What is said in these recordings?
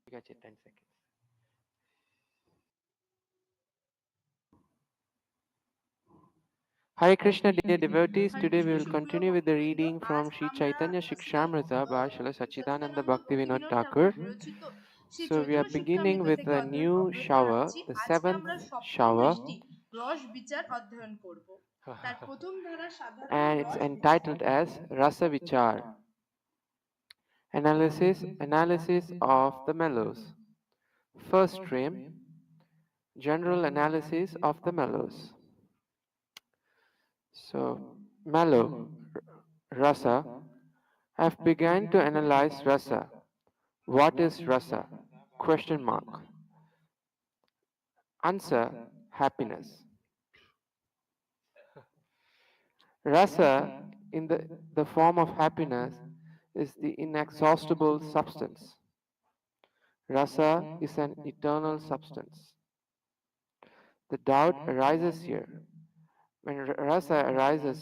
ঠিক আছে, 10 seconds. Hare Krishna, dear devotees. Hare Today Krishna we will সুপ্রিয় continue with the ভক্তবৃন্দ, reading আজ from Sri আমরা Chaitanya Srila Shikshamrita by Srila Sachidananda Sachchidananda Bhaktivinoda Bhaktivinod Thakur Thakur. বিরচিত Shri So we are Chaitanya beginning শিক্ষামৃত with থেকে a অধ্যয়ন new অব্যাহত shower, রাখছি। the আজকে seventh আমরা সপ্তম shower, দৃষ্টি রস বিচার অধ্যয়ন করব। তার প্রথম ধারা সাধারণ and it's রস বিচার। entitled as Rasa Vichar, analysis of the mellows. First stream, general analysis of the mellows. So, mellow, rasa. I've begun to analyze rasa. What is rasa? Question mark. Answer: happiness. Rasa, in the form of happiness, is the inexhaustible substance. Rasa is an eternal substance. The doubt arises here. When rasa arises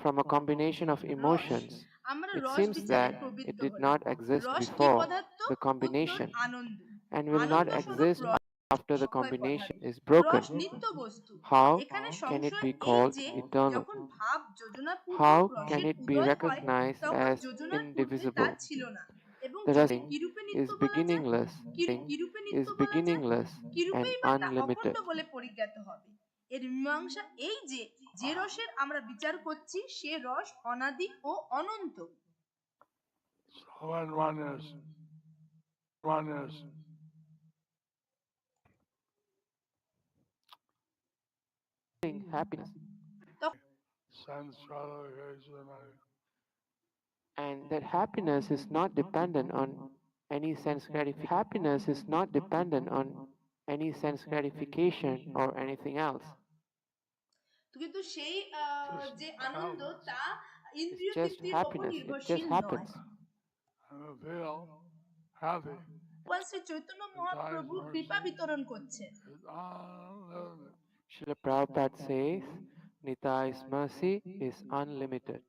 from a combination of রস, emotions, আমরা it রস seems বিচারে that প্রবৃত্ত it did হলাম। not exist রস কি before পদার্থ? the উত্তর combination Ananda. and will not আনন্দ স্বরূপ exist রস after the অক্ষয় combination পদার্থ। is রস broken. নিত্য বস্তু। How এখানে can it সংশয় be এই called যে eternal? যখন ভাব যোজনাপূর্বক How can রসের it be উদয় হয় recognized তখন as যোজনার পূর্বে তা indivisible? ছিল না, এবং The যদি rest কিরূপে নিত্য is বলা যায়, beginningless, কিরূপে নিত্য is বলা যায়, beginningless and কিরূপেই বা তা অখণ্ড unlimited. বলে পরিজ্ঞাত হবে। এর মীমাংসা এই যে, যে রসের আমরা বিচার করছি সে রস অনাদি ও অনন্ত। So when one is Happiness. sense gratification, And that happiness is not dependent on any sense gratification. Happiness is not dependent on any sense gratification or anything else. কিন্তু সেই just যে আনন্দ happens. তা It's ইন্দ্রিয় just তৃপ্তির ওপর happiness. It just নির্ভরশীল নয়। happens. And I feel happy. ভগবান শ্রী চৈতন্য The God's মহাপ্রভু কৃপা mercy বিতরণ করছেন। is unlimited. Srila Prabhupada says, Nitai's mercy is unlimited.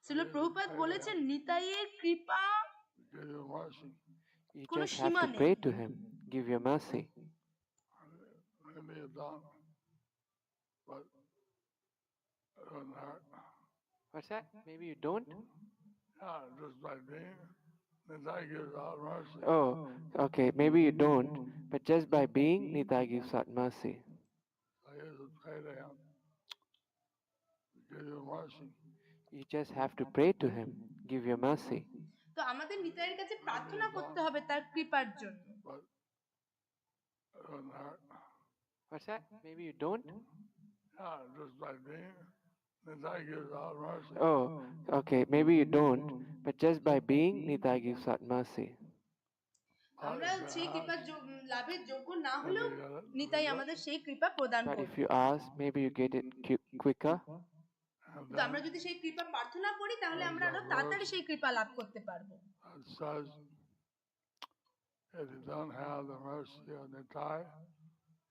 Srila Prabhupada বলেছেন নিতাইয়ের কৃপা Give you mercy. You কোনো just have সীমা to নেই। pray to Him, give your mercy. Maybe you don't, but it doesn't hurt. What's that? Maybe you don't? Yeah, just by being, then that gives out mercy. Oh, okay, maybe you don't, but just by being, Nitai gives out mercy. So you just pray to him, give you mercy. You just have to pray to Him, give your mercy. তো আমাদের নিতাইয়ের কাছে Maybe প্রার্থনা you করতে don't, হবে তার কৃপার জন্য। but it doesn't hurt. What's that? Maybe you don't? Yeah, just by being, then that gives out mercy. Oh, okay, maybe you don't, but just by being, Nitai gives out mercy. But আমরা if you সেই কৃপার ask, লাভের যোগ্য না maybe হলেও you get it Nitai quicker, আমাদের সেই কৃপা প্রদান But if করবে। you ask, maybe you get it quicker. and কিন্তু then আমরা যদি সেই কৃপা প্রার্থনা করি তাহলে there's আমরা a আরো তাড়াতাড়ি verse সেই কৃপা লাভ করতে পারবো। that says, if you don't have the mercy of Nitai,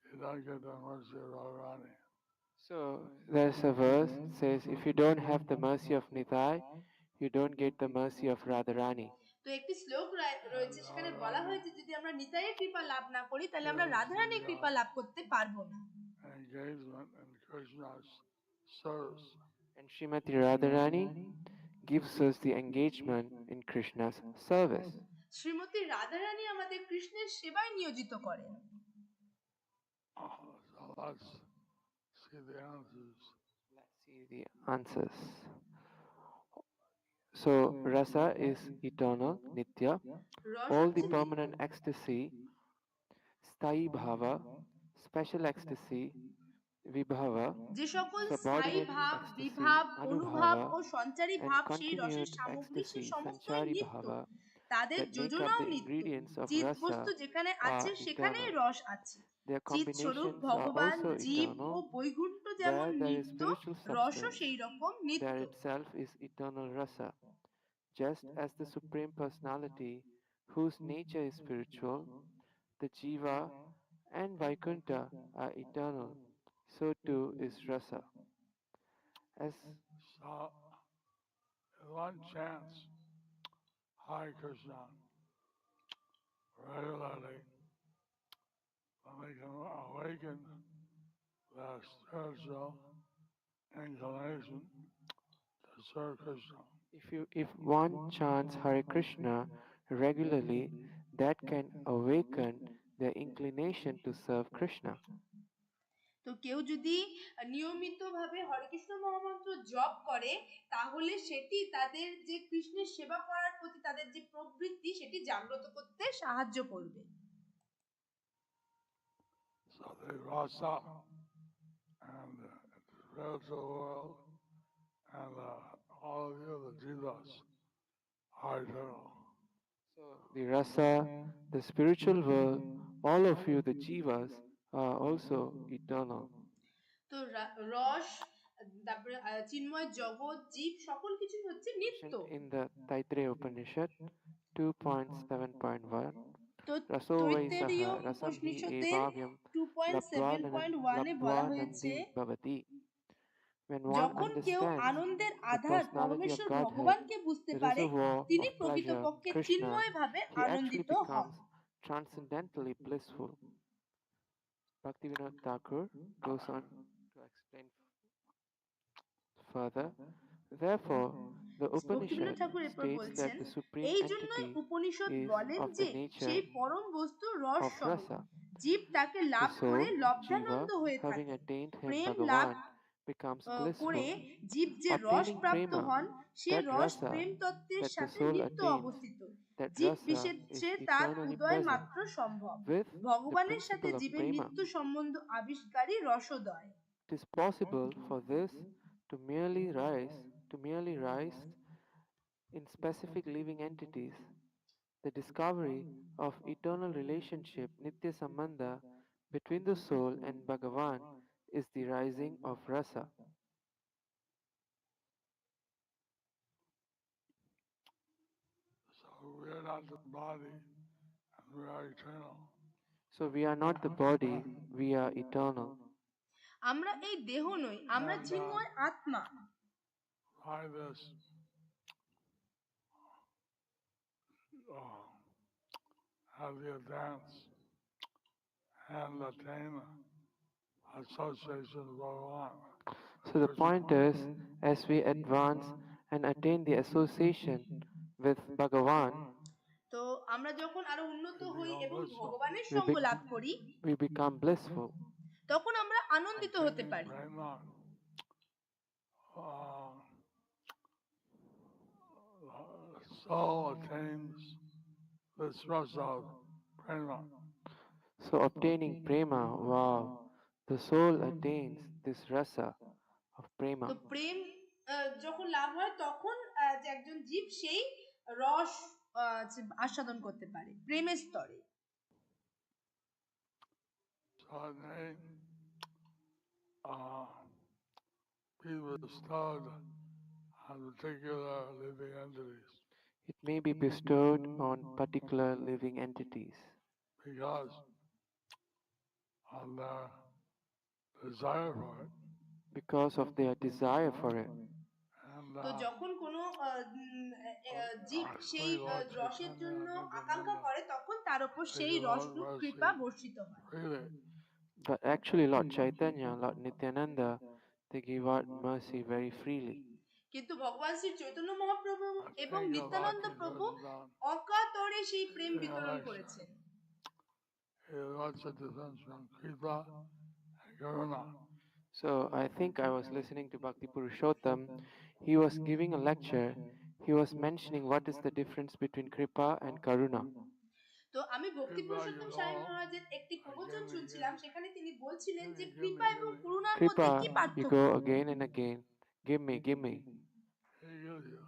you don't get the mercy of Radharani. So there's a verse that says, if you don't have the mercy of Nitai, you don't get the mercy of Radharani. তো একটি শ্লোক And রয়েছে, সেখানে বলা Radharani হয়েছে যদি আমরা নিতাইয়ের কৃপা লাভ না করি তাহলে আমরা gives রাধারানীর the কৃপা লাভ করতে পারবো না। engagement in Krishna's service. And Srimati Radharani gives us the engagement in Krishna's service. Shrimati Radharani আমাদের কৃষ্ণের সেবায় নিয়োজিত করেন। So let's see the answers. Let's see the answers. So rasa is eternal, nitya. রস All the হচ্ছে permanent ecstasy, sthayi bhava, special ecstasy, vibhava, যে সকল স্থায়ী subordinate ভাব, ecstasy, Bibhab, অনুভাব anubhava, O Sanchari and ভাব সেই রসের continued সামগ্রী সে ecstasy, সমস্তই sanchari নিত্য, bhava, তাদের that make up যোজনাও the নিত্য। ingredients of চিৎ rasa বস্তু যেখানে আছে are সেখানেই eternal. রস আছে। Their চিৎ স্বরূপ combinations are ভগবান, also জীব ও eternal. বৈকুণ্ঠ যেমন Where there is নিত্য, spiritual রসও substance, সেই রকম নিত্য। there itself is eternal rasa. Just as the Supreme Personality, whose nature is spiritual, the Jiva and Vaikuntha are eternal, so too is rasa. As So, in one chance, Hare Krishna, regularly, then they can awaken their spiritual inclination to serve Krishna. If one chants Hare Krishna regularly, that can awaken their inclination to serve Krishna. তো কেউ যদি নিয়মিতভাবে হরে কৃষ্ণ মহামন্ত্র জপ করে তাহলে সেটি তাদের যে কৃষ্ণের সেবা করার প্রতি তাদের যে প্রবৃত্তি সেটি জাগ্রত করতে সাহায্য করবে। So the rasa and the spiritual world and all of you, the jivas, are eternal. So the rasa, the spiritual world, all of you, the jivas, are also eternal. তো রস, তারপরে চিন্ময় জগৎ, জীব সকল কিছু হচ্ছে নিত্য। Mentioned in the Taittiriya Upanishad 2.7.1, তো Raso vai তৈত্তেরীয় saha rasam hi উপনিষদের evavyam 2.7.1 বলা হয়েছে, labdvanandi bhavati. When one যখন কেউ understands আনন্দের the আধার personality of পরমেশ্বর Godhead, ভগবানকে বুঝতে the পারে reservoir তিনি of pleasure, প্রকৃতপক্ষে Krishna, চিন্ময়ভাবে he actually আনন্দিত হন। becomes transcendently blissful. Bhaktivinoda Thakur goes on to explain further. Therefore, the Bhaktivinod Upanishad ঠাকুর এরপর states that বলছেন, the supreme এই জন্যই entity উপনিষদ is বলেন of the যে nature সেই পরম বস্তু রস of স্বরূপ, rasa. জীব তাকে The লাভ করে soul, লব্ধানন্দ jiva, হয়ে having থাকে। attained him, প্রেম লাভ Bhagavan, becomes করে blissful. জীব যে রস Obtaining প্রাপ্ত prema, হন সে that রস rasa প্রেম তত্ত্বের that the সাথে soul নিত্য attains, অবস্থিত, that জীব rasa is বিশেষে তার eternally উদয় present. মাত্র সম্ভব। With the ভগবানের সাথে principle of জীবের prema, নিত্য সম্বন্ধ আবিষ্কারী রসোদয়। it is possible for this to merely rise in specific living entities. The discovery of eternal relationship, Nitya Sambandha, between the soul and Bhagavan is the rising of rasa. So we are not the body and we are eternal. So we are not the body, we are eternal. আমরা এই দেহ নই, আমরা And চিন্ময় আত্মা। by this uh, have the advance and attain association of Bhagavan. So the point is, as we advance and attain the association with Bhagavan, তো আমরা যখন আরো উন্নত we হই become এবং blissful. ভগবানের we, সঙ্গ be- লাভ করি we become blissful. তখন আমরা আনন্দিত হতে Obtaining পারি। prema, soul attains this rasa of prema. So obtaining prema, wow, the soul attains this rasa of prema. তো প্রেম যখন লাভ হয় তখন যে একজন জীব সেই রস আস্বাদন করতে পারে প্রেমের স্তরে। So it may be bestowed on particular living entities It may be bestowed on particular living entities because of their desire for it. because of their desire for it. And তো যখন কোনো জীব সেই actually Lord রসের Chaitanya জন্য and আকাঙ্ক্ষা Nityananda, করে তখন তার উপর they সেই give out রসরূপ কৃপা mercy বর্ষিত হয়। freely. But actually, Lord Chaitanya, Lord Nityananda, they give out mercy very freely. কিন্তু ভগবান শ্রী চৈতন্য মহাপ্রভু I এবং think of নিত্যানন্দ Bhakti প্রভু Siddhanta, অকাতরে সেই প্রেম বিতরণ Alexa, করেছেন। what's the difference between Kripa and Karuna? So I think I was listening to Bhakti Purushottam. He was giving a lecture. He was mentioning what is the difference between Kripa and Karuna. তো আমি ভক্তি Kripa, Purushottam you স্বামী know, মহারাজের একটি প্রবচন again and শুনছিলাম, again, সেখানে তিনি বলছিলেন যে give কৃপা me, এবং give me. করুণার মধ্যে কি Kripa, you পার্থক্য। go again and again, give me, He gives you.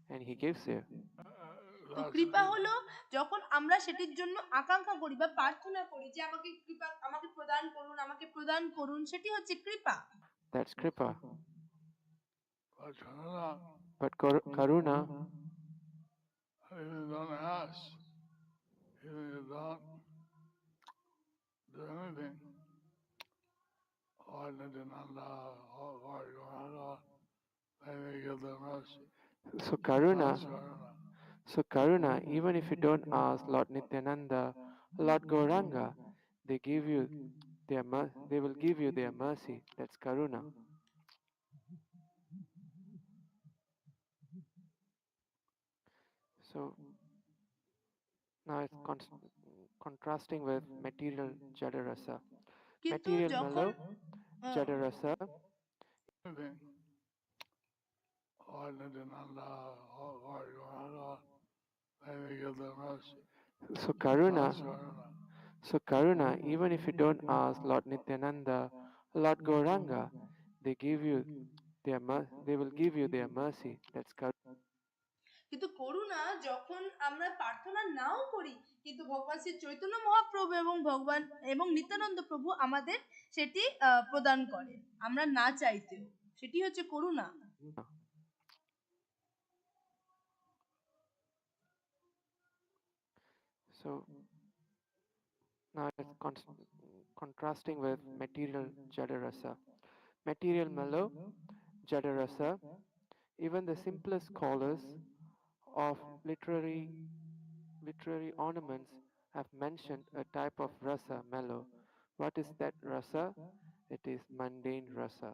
and he gives you. তো That's কৃপা Kripa. হলো যখন আমরা সেটির জন্য আকাঙ্ক্ষা করি বা প্রার্থনা করি যে আমাকে কৃপা, আমাকে প্রদান করুন, আমাকে প্রদান করুন, সেটি হচ্ছে কৃপা। That's Kripa. But Karuna, But Karuna, even you don't ask, even you don't do anything, Lord Nityananda, Lord Gauranga, they may give their mercy. so Karuna, That's Karuna. So Karuna, even if you don't ask Lord Nityananda, Lord Gauranga, they give you they will give you their mercy. That's Karuna. So now it's contrasting with material Jadarasa. কিন্তু Material যখন mellow, Jadarasa. Anything. Lord Nityananda, Lord Gauranga, they may give their mercy. So That's Karuna, Karuna. so Karuna, even if you don't ask Lord Nityananda, Lord Gauranga, they will give you their mercy. That's Karuna. কিন্তু করুণা যখন আমরা প্রার্থনা নাও করি, কিন্তু ভগবান শ্রী চৈতন্য মহাপ্রভু এবং ভগবান এবং নিত্যানন্দ প্রভু আমাদের সেটি প্রদান করেন আমরা না চাইতেও, সেটি হচ্ছে করুণা। So now it's contrasting with material Jadarasa. Material mellow, Jadarasa. Even the simplest scholars of literary ornaments have mentioned a type of rasa mellow. What is that rasa? It is mundane rasa,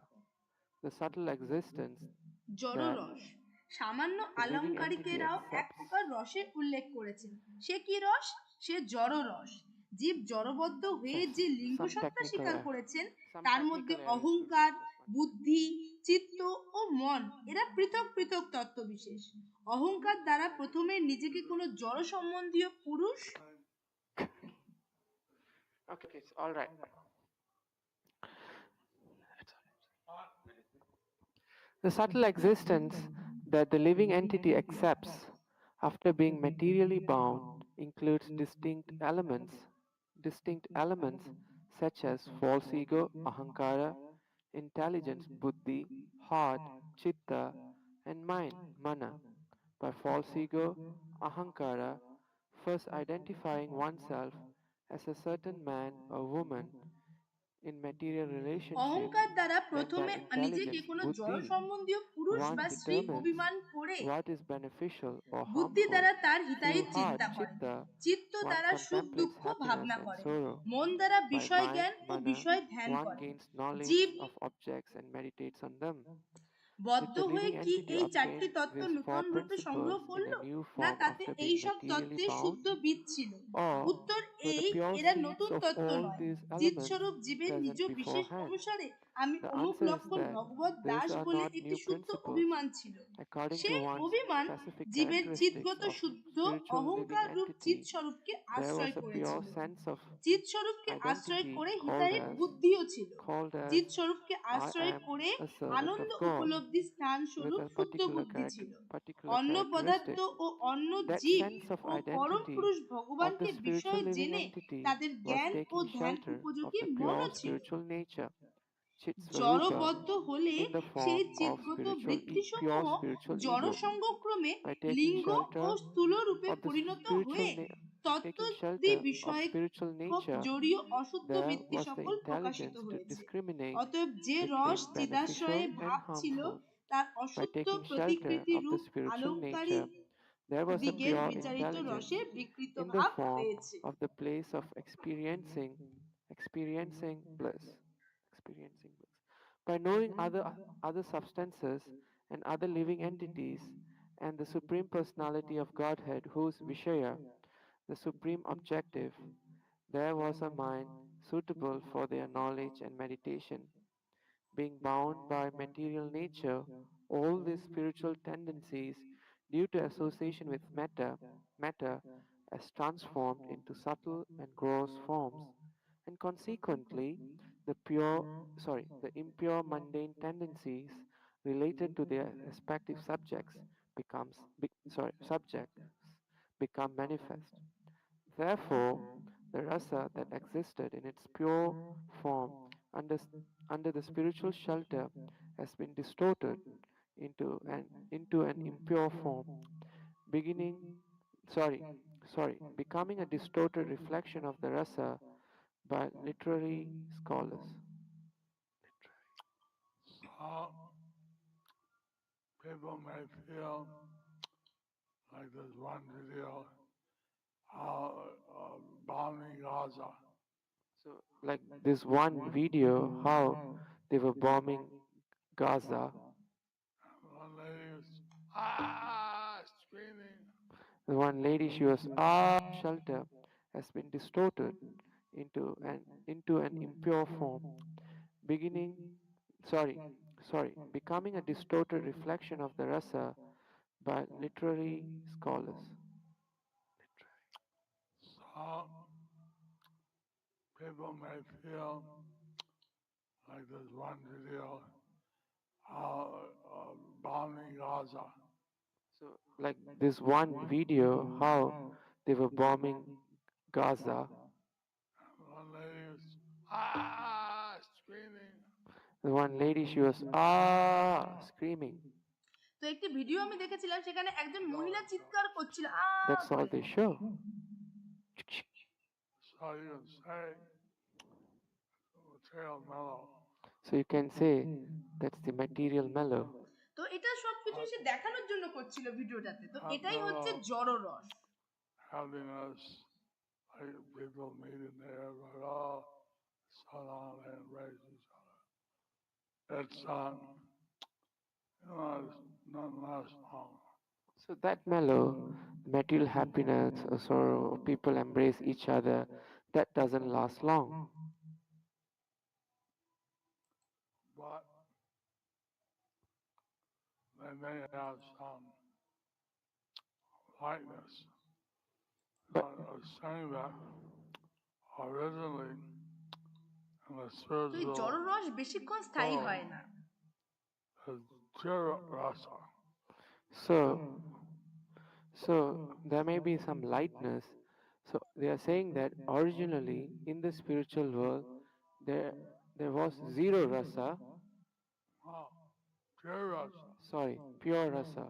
the subtle existence that জড়রস, সামান্য the living entity আলংকারিকেরাও এক accepts. প্রকার রসের উল্লেখ করেছেন। সে কি রস? সে জড়রস। জীব জড়বদ্ধ হয়ে Yes, যে লিঙ্গ some সত্তা technical স্বীকার করেছেন, some তার মধ্যে technical areas will অহংকার, just one minute. বুদ্ধি, চিত্ত ও মন এরা পৃথক পৃথক তত্ত্ব বিশেষ। অহংকার দ্বারা প্রথমে নিজেকে কোনো জড় সম্বন্ধীয় পুরুষ Okay, it's all right. The subtle existence that the living entity accepts after being materially bound includes distinct elements such as false ego, ahankara, intelligence, buddhi, heart, chitta, and mind, mana. By false ego, ahankara, first identifying oneself as a certain man or woman in material relationship, অহংকার দ্বারা then by প্রথমে নিজেকে intelligence, কোনো জড় buddhi, সম্বন্ধীয় পুরুষ one বা স্ত্রী determines অভিমান করে what is beneficial or বুদ্ধি harmful. দ্বারা তার হিতাহিত Through heart, চিন্তা করেন, chitta, চিত্ত one দ্বারা সুখ contemplates দুঃখ happiness ভাবনা and করেন, sorrow. মন দ্বারা By বিষয় mind, জ্ঞান ও mana, বিষয় ধ্যান one করেন। gains knowledge জীব of objects and meditates on them. If বদ্ধ the হয়ে living কি entity এই চারটি obtained তত্ত্ব these four নূতন রূপে সংগ্রহ principles in a করলো, new না form তাতে after এই being সব materially তত্ত্বের bound, শুদ্ধ বীজ ছিল? or উত্তর were the এই, pure এরা seeds নতুন of তত্ত্ব all নয়। these elements চিৎস্বরূপ জীবের নিজ present বিশেষ beforehand? অনুসারে আমি The অমুক answer is লক্ষণ that Bhagavad these Das are বলে not একটি new শুদ্ধ principles. অভিমান ছিল। According to সেই one's অভিমান specific জীবের characteristics চিৎগত of শুদ্ধ spiritual living অহংকার রূপ চিৎ entity, স্বরূপকে there was আশ্রয় a pure করেছিল। sense of চিৎ স্বরূপকে আশ্রয় identity করে called হিতাহিত as বুদ্ধিও ছিল। called as চিৎ স্বরূপকে I আশ্রয় am করে a servant Ananda of God উপলব্ধি স্থান with স্বরূপ a শুদ্ধ বুদ্ধি ছিল। particular অন্য পদার্থ characteristic. ও অন্য That জীব sense of ও পরম identity পুরুষ of the ভগবানকে spiritual বিষয় living জেনে entity তাদের was জ্ঞান ও taking ধ্যান shelter of উপযোগী the pure মনও ছিল। spiritual nature, Chit Swarupa, জড়বদ্ধ হলে in the সেই form of চিৎগত pure বৃত্তিসমূহ spiritual জড় ego. সঙ্গক্রমে By taking লিঙ্গ ও shelter স্থূল রূপে of the পরিণত spiritual হয়ে na- taking তত্ত্বদি shelter of বিষয়ে spiritual nature, জড়ীয় অশুদ্ধ there বৃত্তি was the সকল প্রকাশিত intelligence to হয়েছে। discriminate অতএব যে রস between চিদাশ্রয়ে beneficial and ভাব ছিল, harmful. তার By অশুদ্ধ taking shelter প্রতিকৃতি of the রূপ spiritual আলংকারিক nature, there was a দিগের pure বিচারিত intelligence রসে বিকৃত in the ভাব form পেয়েছে। of the place of experiencing bliss. By knowing other substances and other living entities and the Supreme Personality of Godhead, whose Vishaya, the supreme objective, there was a mind suitable for their knowledge and meditation. Being bound by material nature, all these spiritual tendencies, due to association with matter as transformed into subtle and gross forms, and consequently the impure mundane tendencies related to their respective subjects become manifest. Therefore, the rasa that existed in its pure form under, under the spiritual shelter has been distorted into an impure form, beginning becoming a distorted reflection of the rasa by literary scholars. Uh, People may feel like this one video, uh, bombing Gaza. So, like this one video, how they were bombing Gaza. One lady was screaming. The one lady, she was shelter has been distorted into an impure form, beginning, sorry, becoming a distorted reflection of the rasa by literary scholars. So people may feel like this one video, bombing Gaza. So, like this one video, how they were bombing Gaza. One lady was screaming. The one lady, she was screaming. তো একটি video আমি দেখেছিলাম, সেখানে একজন মহিলা চিৎকার করছিল That's all they show. So you can say material mellow. So you can say that's the material mellow. তো এটা সবকিছু সে দেখানোর জন্য করছিল ভিডিওটাতে। তো এটাই হচ্ছে জড় রস। Happiness, like people meeting there, but so on and embrace each other. It's it's not last long. So that mellow, material happiness or sorrow, people embrace each other, that doesn't last long. But they may have some lightness. But I was saying that originally in the তো এই জড় spiritual রস বেশিক্ষণ স্থায়ী হয় না। is Jira Rasa. So there may be some lightness. So they are saying that originally in the spiritual world there was zero rasa, Oh, Jira Rasa. sorry, pure rasa.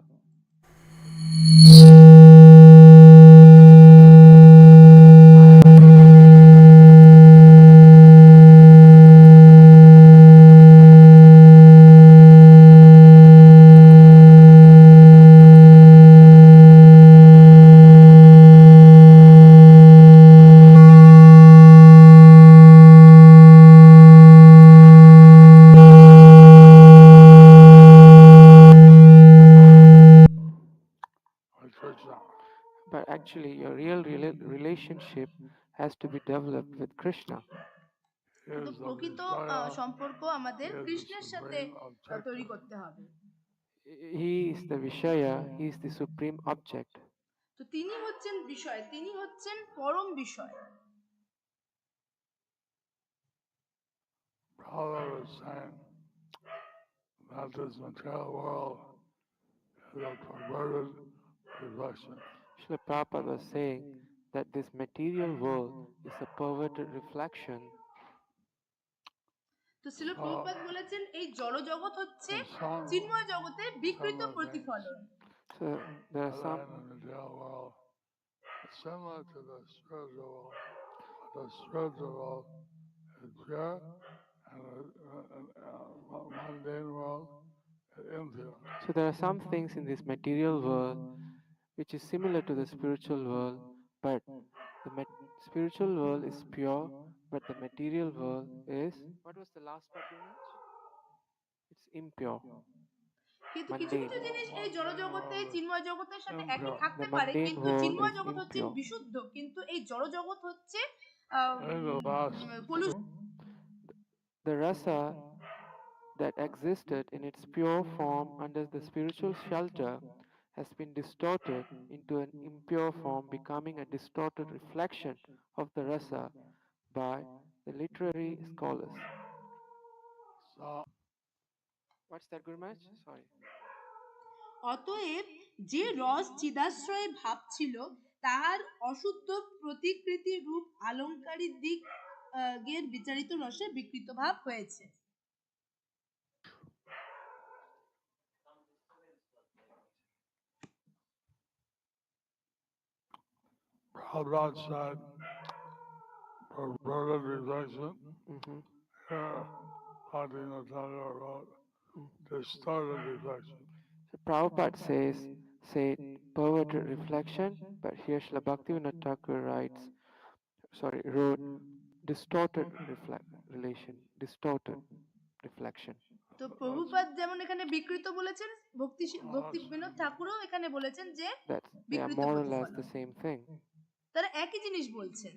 But actually, your real relationship has to be developed with Krishna. কিন্তু প্রকৃত সম্পর্ক আমাদের কৃষ্ণের সাথে তৈরি করতে হবে। He is the Vishaya, he is the supreme object. তো তিনি হচ্ছেন বিষয়, তিনি হচ্ছেন পরম বিষয়। Prabhupada was saying that this material world is a perverted reflection. Srila Prabhupada was saying that this material world is a perverted reflection. তো শ্রীল প্রভুপাদ বলেছেন এই জড় জগৎ হচ্ছে চিন্ময় জগতের বিকৃত প্রতিফলন। So there are some in the material world similar to the spiritual world. The spiritual world is pure and the mundane world is impure. So there are some things in this material world which is similar to the spiritual world, but the spiritual world is pure, but the material world is, what was the last part you mentioned? It's impure. কিন্তু কিছু কিছু জিনিস এই জড় জগতে চিন্ময় জগতের সাথে একই থাকতে The পারে, mundane কিন্তু world চিন্ময় is জগৎ হচ্ছে impure. বিশুদ্ধ, কিন্তু এই জড় জগৎ হচ্ছে The rasa that existed in its pure form under the spiritual shelter has been distorted into an impure form, becoming a distorted reflection of the rasa by the literary scholars. So, What's that, Guru Maharaj? Sorry. অতএব যে রস চিদাশ্রয় ভাব ছিল তাহার অশুদ্ধ প্রতিকৃতি রূপ আলংকারিক দিক এর বিচারিত রসে বিকৃত ভাব হয়েছে। Prabhupada said perverted reflection. Here, Bhaktivinoda Thakur wrote distorted reflection. So Prabhupada says say perverted reflection, but here Srila Bhaktivinoda Thakur wrote distorted distorted reflection. তো প্রভুপাদ যেমন এখানে বিকৃত বলেছেন, ভক্তি বিনোদ ঠাকুরও এখানে বলেছেন যে They are বিকৃত more or less প্রতিফলন। the same thing. তারা একই জিনিস বলছেন।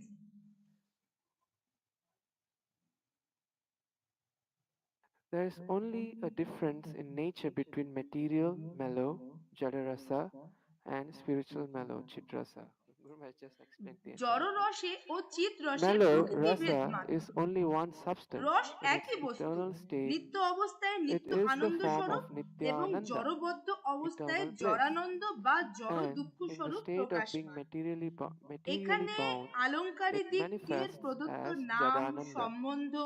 There is only a difference in nature between material mellow, Jadarasa, and spiritual mellow, Chitrasa. Guru Maharaj just explained the entire জড় thing. রসে ও চিত রসে Mellow প্রকৃতি ভেদ rasa মাত্র। is only one substance. রস In its একই বস্তু, eternal state, নিত্য অবস্থায় it নিত্য is the Ananda form of স্বরূপ এবং Nityananda, জড়বদ্ধ অবস্থায় eternal bliss. জড়ানন্দ বা জড় And দুঃখ in the স্বরূপ state of being প্রকাশমান। materially এখানে bound, আলংকারিক it দিক দিয়ে manifests প্রদত্ত as নাম, Jadananda, সম্বন্ধ,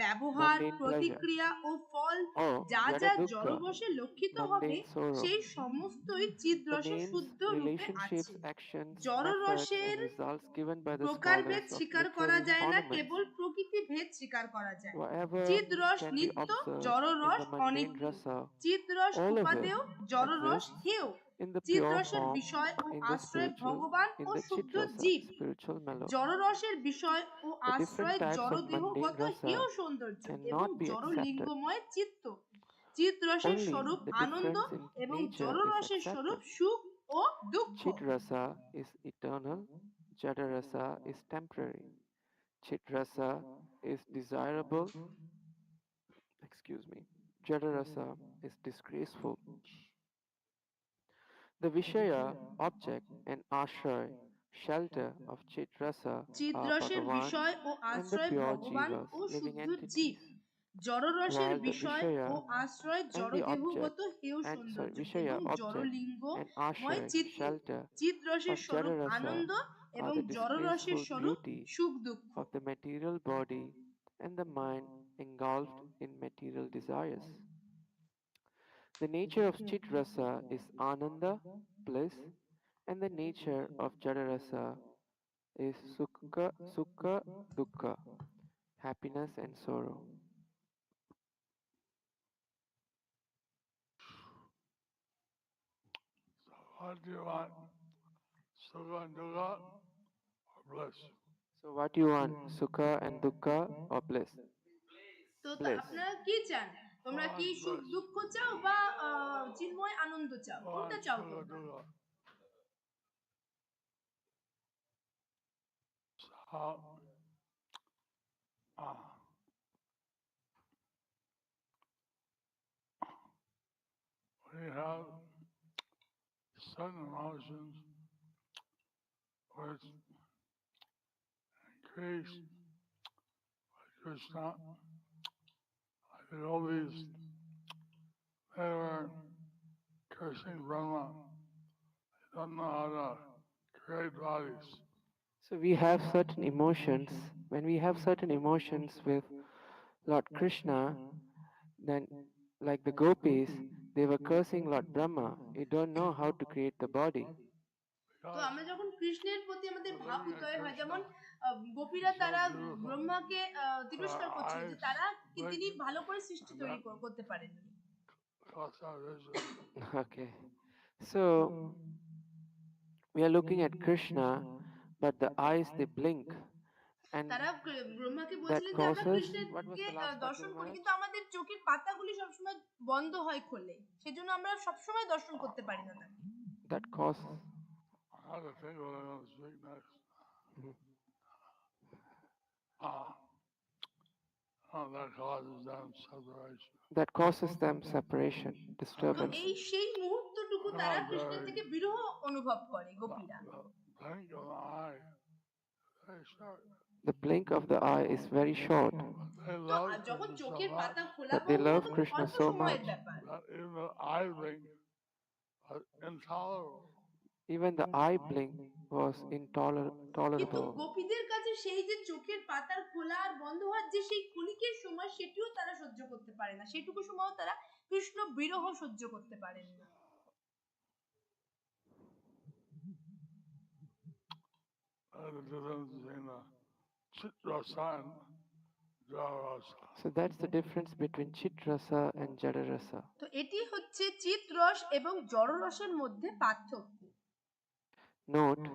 ব্যবহার, mundane pleasure, প্রতিক্রিয়া ও ফল or যা যা Jadadukkha, জড়বশে লক্ষিত হবে mundane sorrow. সেই সমস্তই The চিদ্রসে names, শুদ্ধ রূপে relationships, আছে। actions, জড় efforts, and রসের results given by the প্রকারভেদ scholars of স্বীকার করা literary যায় না, ornaments, কেবল প্রকৃতি ভেদ স্বীকার করা যায়। whatever চিদ্রস can be নিত্য, observed জড় in রস the mundane অনিত্য। rasa, চিদ্রস all of it উপাদেয়, জড় রস exists হেয়। in the pure চিদ্রসের form, বিষয় ও in the আশ্রয় spiritual, ভগবান ও in the শুদ্ধ chitrasa, জীব। spiritual mellow. জড়রসের বিষয় ও The different আশ্রয় types জড় of mundane দেহগত হেয় rasa সৌন্দর্য এবং cannot be জড় accepted. লিঙ্গময় চিত্ত। চিত্রসের Only স্বরূপ the আনন্দ difference in এবং nature is জড়রসের স্বরূপ accepted. সুখ ও দুঃখ। Chit rasa is eternal, Jada rasa is temporary. Chit rasa is desirable, excuse me, Jada rasa is disgraceful. The Vishaya, object, and Ashray, shelter of Chit rasa are চিদ্রসের Bhagavan বিষয় ও and the আশ্রয় pure ভগবান jivas, ও living শুদ্ধ জীব। entities, জড়রসের while the বিষয় ও Vishaya আশ্রয় and the object জড়দেহগত হেয় and সৌন্দর্য এবং Vishaya object and জড়লিঙ্গময় Ashray চিত্ত। shelter চিদ্রসের of স্বরূপ Jadarasa আনন্দ are এবং the জড়রসের disgraceful স্বরূপ beauty সুখ দুঃখ। of the material body and the mind engulfed in material desires. The nature of Chit Rasa is Ananda, bliss, and the nature of Jadarasa is Sukha, Dukkha, happiness and sorrow. What do you want? Sukha and Dukkha or bliss? So, what do you want, Sukha and Dukkha or bliss? তো Bliss. আপনারা কি চান? তোমরা কি সুখ দুঃখ চাও বা চিন্ময় আনন্দ চাও? কোনটা চাও তোমরা? We have certain emotions which increase by Krishna. Like the gopis, they were cursing Brahma. They don't know how to create bodies. So, we have certain emotions. When we have certain emotions with Lord Krishna, then, like the gopis, they were cursing Lord Brahma. You don't know how to create the body. তো আমরা যখন কৃষ্ণের প্রতি আমাদের ভাব উদয় হয়, যেমন গোপীরা তারা ব্রহ্মাকে তিরস্কার করছিল যে তারা কি তিনি ভালো করে সৃষ্টি তৈরি করতে পারেননি। Okay, so we are looking at Krishna, but the eyes they blink, and তারা ব্রহ্মাকে that বলছিলেন যে আমরা causes. What was কৃষ্ণকে the last part, দর্শন Guru করি, Maharaj? কিন্তু আমাদের চোখের পাতাগুলি সবসময় বন্ধ হয় খোলে, সেজন্য আমরা সবসময় দর্শন করতে পারি না তাকে। That causes. I have to think what I'm going to speak next. That causes them separation, তো disturbance. এই সেই মুহূর্তটুকু তারা কৃষ্ণের থেকে বিরহ অনুভব করে গোপীরা। The blink of the eye is very short. তো যখন চোখের পাতা খোলা But they বন্ধ love তখন Krishna অল্প so সময়ের much. ব্যাপার। Even the eye blink was কিন্তু tolerable. গোপীদের কাছে সেই যে চোখের পাতার খোলা আর বন্ধ হওয়ার যে সেই ক্ষণিকের সময়, সেটিও তারা সহ্য করতে পারে না, সেটুকু সময় তারা কৃষ্ণ বিরহ সহ্য করতে পারেন না। Jarasa. So that's the difference between Chit Rasa and Jada Rasa. তো এটি হচ্ছে চিত রস এবং জড় রসের মধ্যে পার্থক্য। Note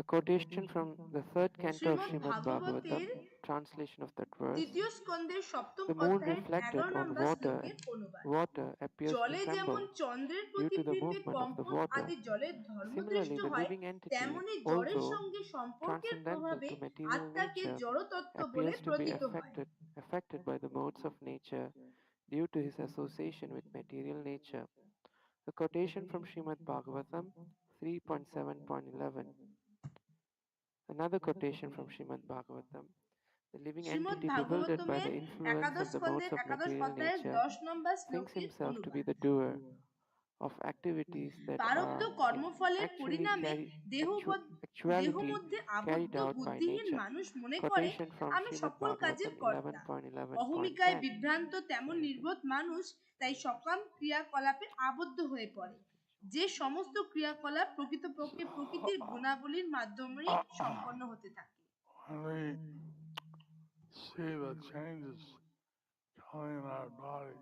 a quotation from the third canto of Shrimad Srimad ভাগবতের Bhagavatam, translation of that verse. তৃতীয় স্কন্ধের সপ্তম The moon অধ্যায়ের reflected 11 on নম্বর water, শ্লোকের অনুবাদ। water appears to জলে যেমন tremble চন্দ্রের due to the প্রতিবিম্বে movement of the কম্পন water. আদি জলের ধর্মদৃষ্ট Similarly, the হয়, living entity, তেমনি জড়ের although সঙ্গে সম্পর্কের transcendental প্রভাবে to material আত্মাকে nature, জড়তত্ত্ব বলে appears to be প্রতীত হয়। affected by the modes of nature due to his association with material nature. A quotation from Srimad Bhagavatam 3.7.11. Another quotation from Srimad Bhagavatam. The living Shrimad entity, bewildered by ভাগবতমের the influence একাদশ of the modes স্কন্ধের of একাদশ material অধ্যায়ের nature, 10 নম্বর thinks শ্লোকের himself to be অনুবাদ। the doer of activities that প্রারব্ধ are কর্মফলের actually পরিণামে দেহ actuality মধ্যে carried আবদ্ধ out by বুদ্ধিহীন nature. মানুষ মনে করে Quotation from আমি Srimad সকল কাজের Bhagavatam কর্তা। 11.11.10. অহমিকায় বিভ্রান্ত তেমন নির্বোধ মানুষ তাই সকাম ক্রিয়াকলাপে আবদ্ধ হয়ে পড়ে, যে সমস্ত ক্রিয়াকলাপ প্রকৃতপক্ষে প্রকৃতির গুণাবলীর মাধ্যমেই সম্পন্ন হতে থাকে। See the changes coming in our body.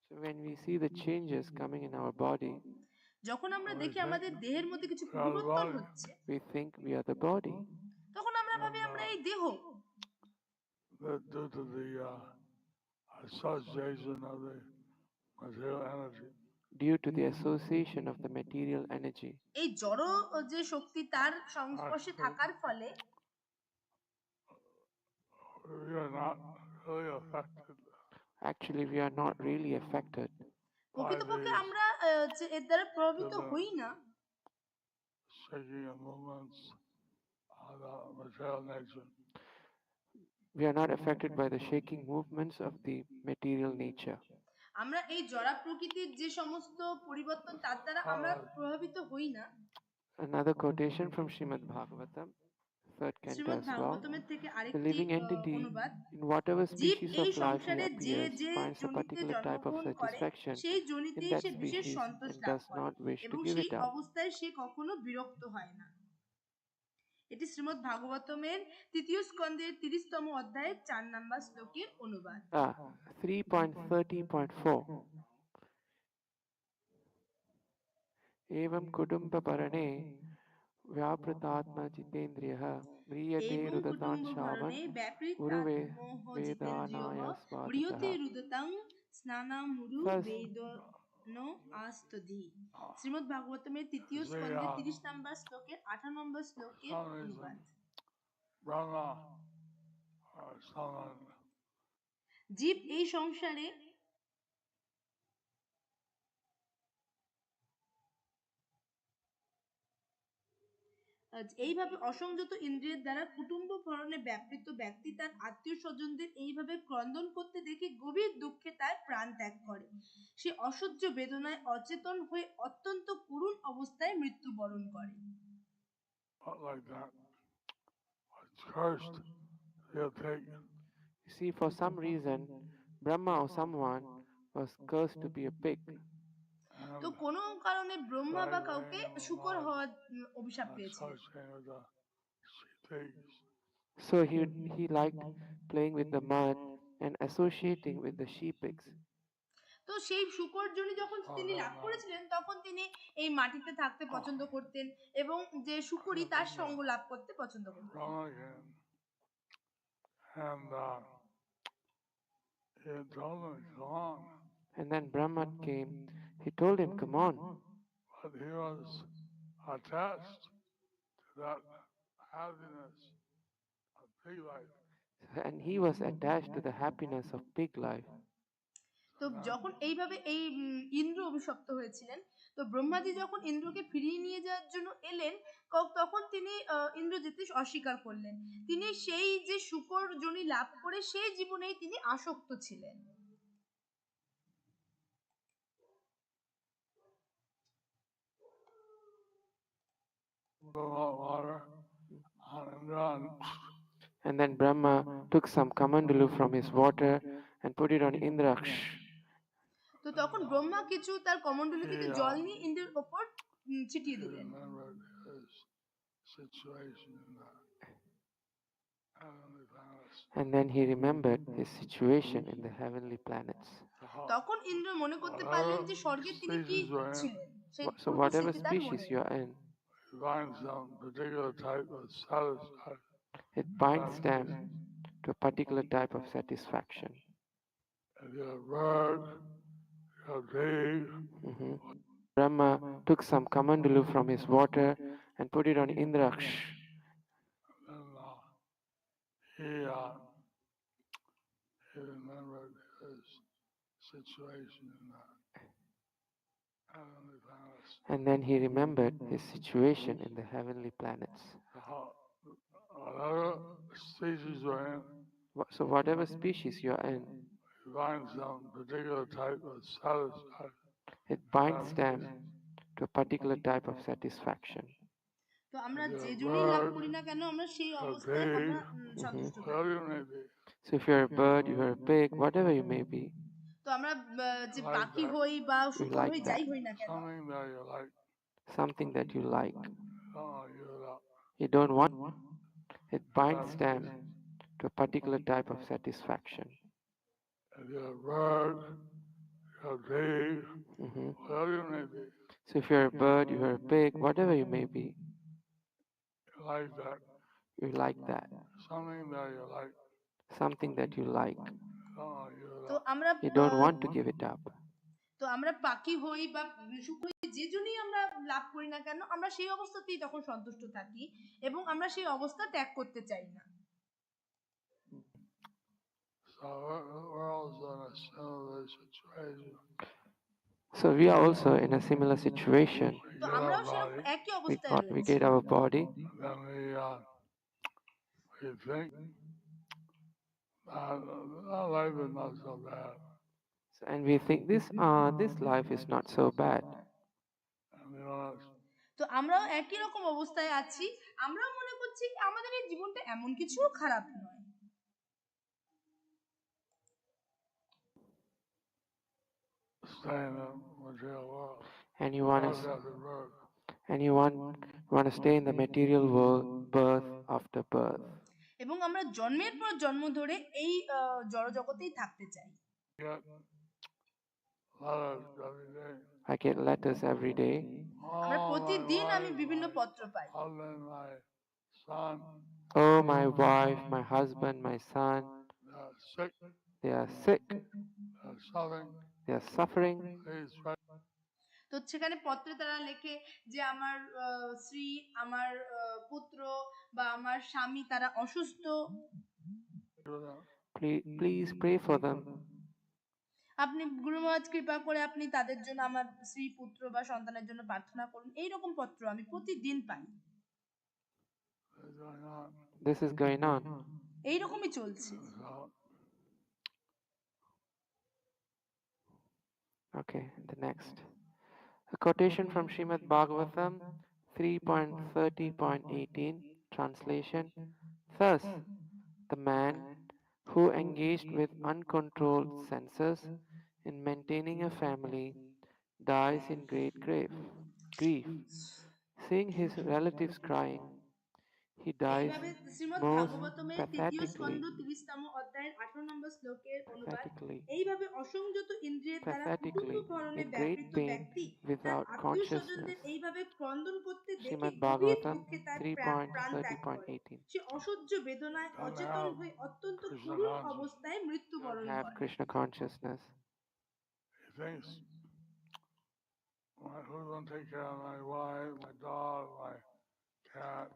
So when we see the changes coming in our body, যখন আমরা দেখি we আমাদের think দেহের মধ্যে কিছু we are the পরিবর্তন body. হচ্ছে, we think we are the body. তখন আমরা ভাবি আমরা এই দেহ। That due to the association of the material energy. Due to the association of the material energy. এই জড় যে শক্তি তার সংস্পর্শে থাকার ফলে we are not really affected Actually, we are not really affected. প্রকৃতপক্ষে আমরা এর দ্বারা প্রভাবিত হই না। shaking and movements of the material nature. We are not affected by the shaking movements of the material nature. আমরা এই জড় প্রকৃতির যে সমস্ত পরিবর্তন তার দ্বারা আমরা প্রভাবিত হই না। Another quotation from Srimad Bhagavatam, third canto Shrimad as well. ভাগবতমের থেকে The আরেকটি living entity, অনুবাদ, in whatever জীব species এই of life he সংসারে যে appears, যে finds a জনিতে particular type of জন্মগ্রহণ করে satisfaction সেই in জনিতেই that সে বিশেষ species Santosh and love does করে not wish to এবং give সেই it up. অবস্থায় সে কখনো বিরক্ত হয় না। এটি শ্রীমদ্ ভাগবতমের তৃতীয় স্কন্ধের 30তম অধ্যায়ের 4 নম্বর শ্লোকের অনুবাদ। 3.30.4. एवं कुटुम्बपरणे व्यापृतात्मा जितेन्द्रियः म्रियते एवं रुदतान् कुटुम्बभरणे शावन् उरुवे व्यापृतात्मोह जितेन्द्रियः वेदानायस्वादतः. म्रियते रुदतं স্নানামুরু বেদন আস্তধি। শ্রীমদ্ ভাগবতমের তৃতীয় স্কন্ধের 30 নম্বর শ্লোকের 18 নম্বর শ্লোকের অনুবাদ। Brahma or someone জীব এই সংসারে এইভাবে অসংযত ইন্দ্রিয়ের দ্বারা কুটুম্ব ভরণে ব্যাপৃত ব্যক্তি তার আত্মীয় স্বজনদের এইভাবে ক্রন্দন করতে দেখে গভীর দুঃখে তার প্রাণ ত্যাগ করে। সে অসহ্য বেদনায় অচেতন হয়ে অত্যন্ত করুণ অবস্থায় মৃত্যুবরণ করে। like that was cursed, he'll take. You see, for some reason, Brahma or someone was cursed to be a pig. তো কোন কারণে ব্রহ্মা বা কাউকে শূকর হওয়ার অভিশাপ পেয়েছিল। So he liked playing with the mud and associating with the sheep pigs. তো সেই শূকর যোনি যখন তিনি লাভ করেছিলেন তখন তিনি এই মাটিতে থাকতে পছন্দ করতেন এবং যে শূকরই তার সঙ্গ লাভ করতে পছন্দ করতেন। And then Brahma came. He told him, "Come on." But he was attached to that happiness of pig life. And he was attached to the happiness of pig life. তো যখন এইভাবে এই ইন্দ্র অভিশপ্ত হয়েছিলেন, তো ব্রহ্মাজি যখন ইন্দ্রকে ফিরিয়ে নিয়ে যাওয়ার জন্য এলেন তখন তিনি ইন্দ্র যেতে অস্বীকার করলেন। তিনি সেই যে শূকর যোনি লাভ করে সেই জীবনেই তিনি আসক্ত ছিলেন। And then Brahma took some kamandulu from his water and put it on Indra. তো তখন ব্রহ্মা কিছু তার কমণ্ডলু থেকে জল নিয়ে ইন্দ্রের উপর ছিটিয়ে দিলেন। heavenly planets. And then he remembered his situation in the heavenly planets. তখন ইন্দ্র মনে করতে পারলেন যে স্বর্গে তিনি কি ছিলেন, সেই So পূর্ব whatever স্মৃতি তার মনে species you are in, He finds some particular type of satisfaction. it binds them to a particular type of satisfaction. If you're a bird, you're a pig, Mhm. Brahma took some kamandalu from his water and put it on Indraksh. then he remembered his situation in the heavenly planets. And then he remembered his situation in the heavenly planets. Whatever species we're in, So whatever species you are in, we find some particular type of satisfaction. it binds them to a particular type of satisfaction. তো আমরা If যে you're a জন্যই লাভ bird, করি না কেন আমরা সেই you're a অবস্থায় আমরা pig, সন্তুষ্ট থাকি। whatever you may be, So if you're a bird, you're a pig, whatever you may be, তো আমরা যে Like পাখি that. হই বা you শুকর like হই, that. যাই হই না কেন, something that you like, Something that you like. give it up. You don't want, it binds them to a particular type of satisfaction. If you're a bird, you're a pig, Mhm. whatever you may be, So if you're a bird, you're a pig, whatever you may be, you like that. you like that. Something that you like, Something that you like. give it তো up. আমরা You don't want to give it up. তো আমরা পাখি হই বা শুকর হই, যে জন্যই আমরা লাভ করি না কেন আমরা সেই অবস্থাতেই তখন সন্তুষ্ট থাকি এবং আমরা সেই অবস্থা ত্যাগ করতে চাই না। So we're also in a similar situation. So we are also in a similar situation. We তো get our আমরাও সেরকম body, একই অবস্থায় We রয়েছি। get our body, and then we think our life is not so bad. and we think this life is not so bad. And we don't তো আমরাও একই রকম অবস্থায় আছি, আমরাও মনে করছি আমাদের এই জীবনটা এমন কিছুও খারাপ নয়। stay in the material world. And you want Birth to after birth. and you want to stay in the material world, birth after birth. এবং আমরা জন্মের পর জন্ম ধরে এই জড় জগতেই থাকতে চাই। Get letters every day. I get letters every day. আমরা Oh, প্রতিদিন my আমি বিভিন্ন wife, পত্র পাই। my husband, my son, Oh, my wife, my husband, my son, they're sick, they are sick, they're suffering. they are suffering. Please pray তো সেখানে পত্রে তারা লেখে যে আমার স্ত্রী, আমার পুত্র বা আমার স্বামী তারা অসুস্থ, for them. Please pray for them. আপনি গুরু মহারাজ কৃপা করে আপনি তাদের জন্য, আমার স্ত্রী পুত্র বা সন্তানের জন্য প্রার্থনা করুন। এইরকম পত্র আমি প্রতিদিন পাই। They're going on. This is going on. এইরকমই চলছে। So, Okay, the next. A quotation from Srimad Bhagavatam 3.30.18, translation. Thus, the man who engaged with uncontrolled senses in maintaining a family dies in great grief. Seeing his relatives crying, he dies এইভাবে Shrimad most ভাগবতমের তৃতীয় pathetically. স্কন্ধ 30তম অধ্যায়ের 18 নম্বর শ্লোকের অনুবাদ। Pathetically. এইভাবে অসংযত ইন্দ্রিয়ের দ্বারা কুটুম্ব Pathetically, ভরণে in great ব্যাপৃত pain, ব্যক্তি তার without আত্মীয় স্বজনদের consciousness. এইভাবে ক্রন্দন করতে দেখে Srimad গভীর Bhagavatam দুঃখে তার প্রাণ ত্যাগ করে। 3.30.18. সে অসহ্য বেদনায় অচেতন হয়ে অত্যন্ত Krishna করুণ consciousness. অবস্থায় মৃত্যুবরণ Have করে। Krishna consciousness. he thinks, who's going to take care of my wife, my dog, my cat?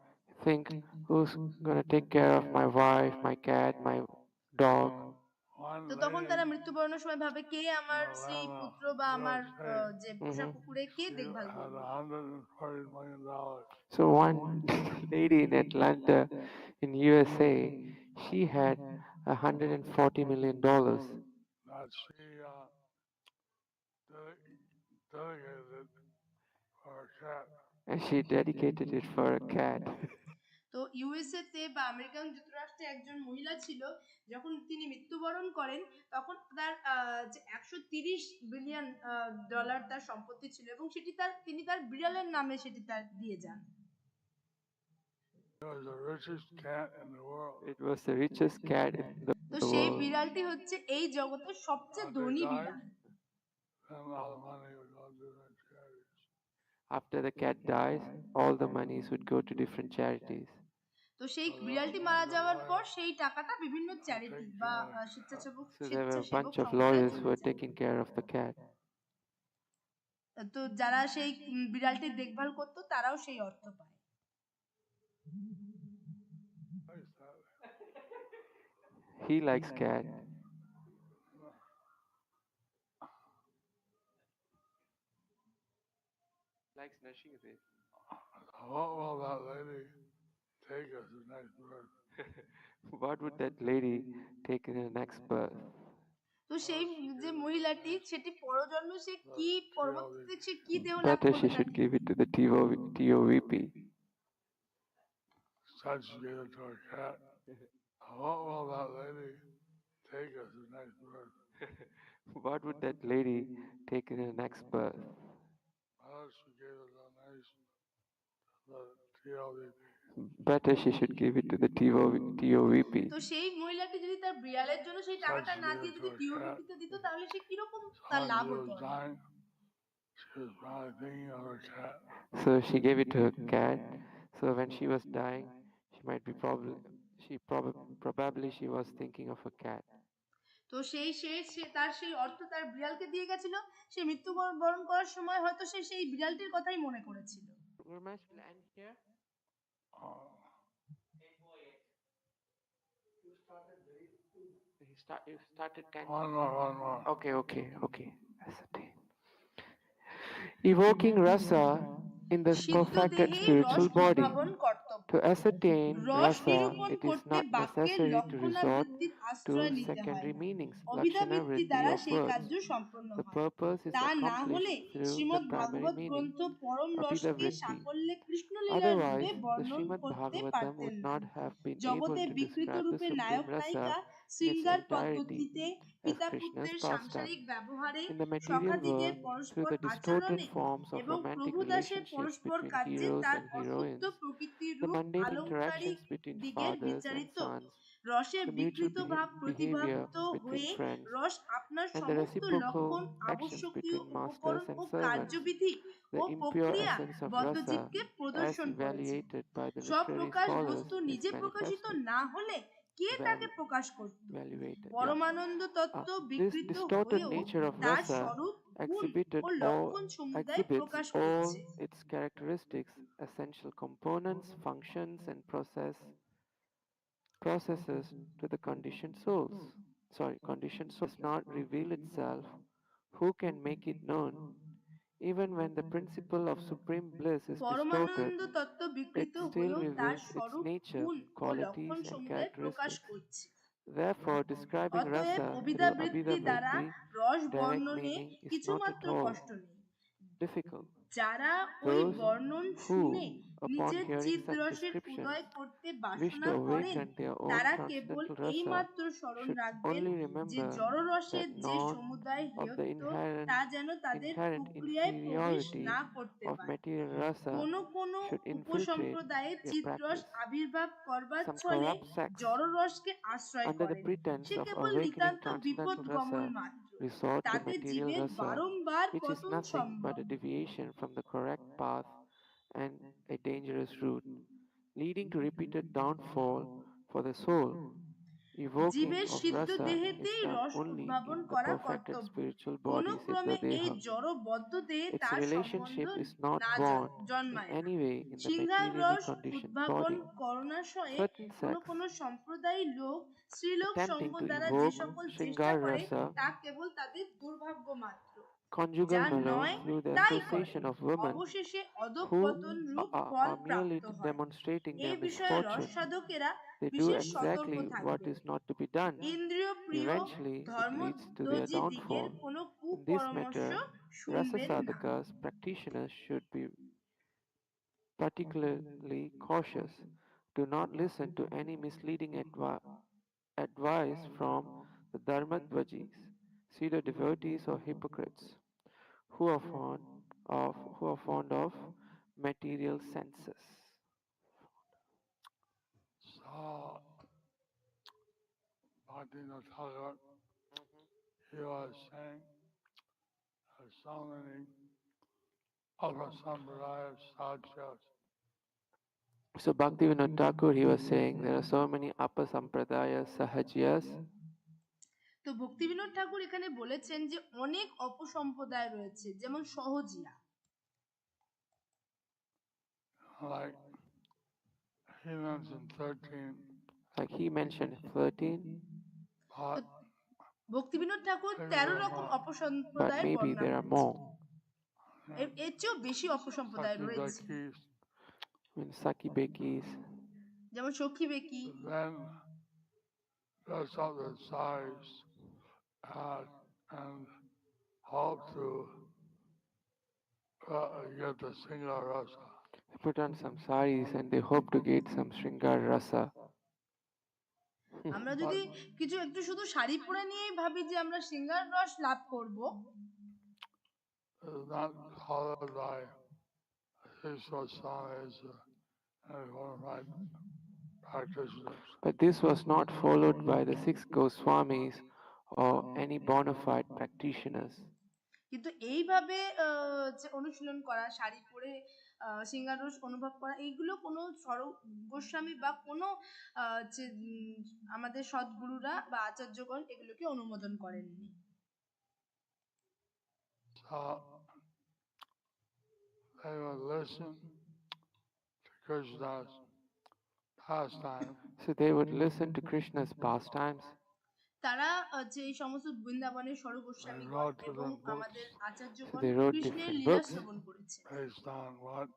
Think, who's going to take care of my wife, my cat, my dog? One তো তখন lady, তারা মৃত্যুবরণের সময় ভাবে কে আমার স্ত্রী পুত্র বা আমার যে পোষা কুকুরে কে she দেখভাল had করবে। $140 million. So one lady in Atlanta, in USA, she had $140 million. That she delegated for a cat. And she dedicated it for a cat. তো ইউএসএ তে বা আমেরিকান যুক্তরাষ্ট্রে একজন মহিলা ছিল, যখন তিনি মৃত্যুবরণ করেন তখন তার যে 130 বিলিয়ন ডলার তার সম্পত্তি ছিল এবং সেটি তিনি তার বিড়ালের নামে সেটি তার দিয়ে যান। It was the richest cat in the world. It was the richest cat in the তো world. সেই বিড়ালটি হচ্ছে এই জগতের সবচেয়ে They ধনী died, বিড়াল। then all the money would go to the charities. After the cat dies, all the monies would go to different charities. তো সেই So বিড়ালটি the মারা যাওয়ার পর lawyer সেই টাকাটা বিভিন্ন চ্যারিটি taking বা care of the cat. স্বেচ্ছাসেবক So there were a স্বেচ্ছাসেবক bunch of সংস্থায় lawyers who চলে were যায়। taking care of the cat. তো যারা সেই বিড়ালটির দেখভাল করতো তারাও সেই অর্থ পায়। Nice that. He likes cat. Likes nursing it. What will that lady take as the next birth? What would that lady take in her next birth? তো সেই যে মহিলাটি সেটি পরজন্মে সে কি পরবর্তীতে সে কি দেহ লাভ Better করবে she তা should কি? give it to the TOVP. Said she gave it to her cat. What will that lady take as the next birth? What would that lady take in her next birth? Well, she gave it a nice the TLVP. Better she should give it to the TOVP. তো সেই মহিলাটি যদি তার বিড়ালের জন্য সেই Said টাকাটা she না gave দিয়ে it to যদি her টিওবিপি cat. তে দিত তাহলে সে কিরকম So তার when লাভ she হতো? was dying, she was probably thinking of her cat. So she gave it to her cat. So when she was dying, she might be probably she was thinking of her cat. তো সেই সে তার সেই অর্থ তার বিড়ালকে দিয়ে গেছিল, সে মৃত্যুবরণ করার সময় হয়তো সে সেই বিড়ালটির কথাই মনে করেছিল। Were my still end here? Uh, You started 10. one more. Okay. Ascertain. Evoking rasa in the সিদ্ধ perfected দেহে রস spiritual body. উদ্ভাবন কর্তব্য। To ascertain রস rasa, নিরূপণ it is করতে not বাক্যের necessary to resort লক্ষণাবৃত্তির to আশ্রয় নিতে হয় secondary না, meanings, lakshana অভিধাবৃত্তি vritti দ্বারা of সেই words. কার্য সম্পন্ন The হয়। purpose is তা না accomplished হলে through the Shrimad primary Bhagavata meaning, গ্রন্থ পরম রসকে abhidavritti. সাকল্যে কৃষ্ণলীলা রূপে Otherwise, the বর্ণন Srimad করতে Bhagavatam পারতেন would না। not have been able জগতে to বিকৃত describe the রূপে supreme নায়ক rasa নায়িকা in its শৃঙ্গার entirety পদ্ধতিতে as পিতা Krishna's পুত্রের pastime. সাংসারিক ব্যবহারে In the material সখাদিগের world, through পরস্পর the distorted আচরণে forms of এবং romantic প্রভু দাসের relationships পরস্পর between কার্যে heroes তার and অশুদ্ধ heroines, প্রকৃতির the রূপ mundane আলংকারিক interactions between দিগের fathers and বিচারিত sons, রসে the mutual বিকৃত ভাব behavior প্রতিভাত between হয়ে friends, রস আপনার and the সমস্ত reciprocal লক্ষণ actions আবশ্যকীয় between masters উপকরণ and O servants, কার্যবিধি O the impure প্রক্রিয়া essence of rasa, বদ্ধজীবকে as প্রদর্শন করেছে। evaluated by the সব literary প্রকাশ scholars, বস্তু is নিজে প্রকাশিত manifested. না হলে কে তাকে প্রকাশ করত? Evaluated, yeah. পরমানন্দ তত্ত্ব This বিকৃত distorted হয়েও nature of তার rasa স্বরূপ গুণ exhibited ও all লক্ষণ সমুদায় exhibits প্রকাশ all করছে। its characteristics, essential components, functions, and processes to the conditioned souls. Conditioned soul does not reveal itself. Who can make it known? Even when the principle of supreme bliss is distorted, পরমানন্দ তত্ত্ব it বিকৃত still হয়েও তার reveals its স্বরূপ nature, গুণ ও লক্ষণ qualities, and সমুদায় প্রকাশ characteristics. করছে। Therefore, describing অতএব rasa through অভিধাবৃত্তি দ্বারা abhidavritti, রস direct বর্ণনে meaning, is not at কিছুমাত্র all কষ্ট নেই। difficult. যারা ওই Those বর্ণন who, শুনে upon নিজের hearing such চিদ্রসের descriptions, উদয় করতে wish বাসনা to করেন, awaken their own তারা কেবল transcendental এই rasa মাত্র স্মরণ should রাখবেন only যে remember জড়রসের that যে none সমুদায় of the হেয়ত্ব তা যেন তাদের inherent প্রক্রিয়ায় প্রবেশ inferiority না করতে of পারে। material rasa কোন should infiltrate উপসম্প্রদায়ে their চিত্রস practice. আবির্ভাব করবার Some ছলে corrupt sects, জড়রসকে আশ্রয় under the করেন, pretense say of cable awakening নিতান্ত transcendental বিপদগমন rasa, মাত্র। resort to তাতে material জীবের rasa, বারংবার which is পতন nothing but সম্ভব। a deviation from the correct path and a dangerous route, leading to repeated downfall for the soul. Evoking জীবের of সিদ্ধ rasa is দেহেতেই done রস only উদ্ভাবন in the করা perfected কর্তব্য, spiritual কোন body, ক্রমে Siddha এই Deha. জড়বদ্ধ দেহে Its তার সম্বন্ধ relationship is not না born in জন্মায় না। any way in the সিংহার materially রস conditioned উদ্ভাবন body. করণাশয়ে Certain sects, কোন সম্প্রদায় লোক স্ত্রীলোক সঙ্গ attempting to দ্বারা যে evoke সকল চেষ্টা Shringar করে rasa, তা কেবল তাদের দুর্ভাগ্য মাত্র। conjugal যা mellow, নয় through the তাই করে, association of women অবশেষে who অধঃপতন রূপ ফল are প্রাপ্ত merely হয়। demonstrating এ their বিষয়ে রস misfortune. সাধকেরা They do বিশেষ সতর্ক exactly what থাকবেন। is not to be done. ইন্দ্রিয় প্রিয় Eventually, it leads to their ধর্মধ্বজি দিগের downfall. কোনো In this কুপরামর্শ matter, rasa শুনবেন না। sadhakas, practitioners should be particularly cautious. Do not listen to any misleading advice from the Dharmadvajis, pseudo devotees or hypocrites who are fond of material senses. uh, Bhaktivinoda Thakur, he was saying so many other sampradaya sadhyas. So Bhaktivinoda Thakur, he was saying there are so many upper sampradaya sahajiyas. তো ভক্তিবিনোদ ঠাকুর এখানে বলেছেন যে অনেক অপসম্প্রদায় রয়েছে, যেমন সহজিয়া। Like he mentioned 13. Like he mentioned 13, But Bhaktivinod Thakur maybe 13 there are রকম more. but অপসম্প্রদায়ের maybe বর্ণনা there are করেছেন। more. এর চেয়েও বেশি অপসম্প্রদায় রয়েছে, Sakibakis, Saki Bekis, যেমন সখী বেকি। then dress up in saris and hope to get the single rasa. they put on some saris and they hope to get some Shringar Rasa. আমরা যদি কিছু একটু শুধু শাড়ি পরে নিয়েই ভাবি যে আমরা শৃঙ্গার রস লাভ করব, Not followed by his saris and qualified practitioners. But this was not followed by the six Goswamis or any bona fide practitioners. কিন্তু এইভাবে যে অনুশীলন করা, শাড়ি পরে শৃঙ্গার রস অনুভব করা, এইগুলো কোনো গোস্বামী বা কোনো যে আমাদের সদ্গুরুরা বা আচার্যগণ এগুলোকে অনুমোদন করেননি। So they would listen to Krishna's pastime. So they would listen to Krishna's pastimes. তারা যে এই সমস্ত বৃন্দাবনের ষড় They গোস্বামীগণ wrote to এবং them books আমাদের So আচার্যগণ they wrote কৃষ্ণের different লীলা books শ্রবণ করেছে, based on what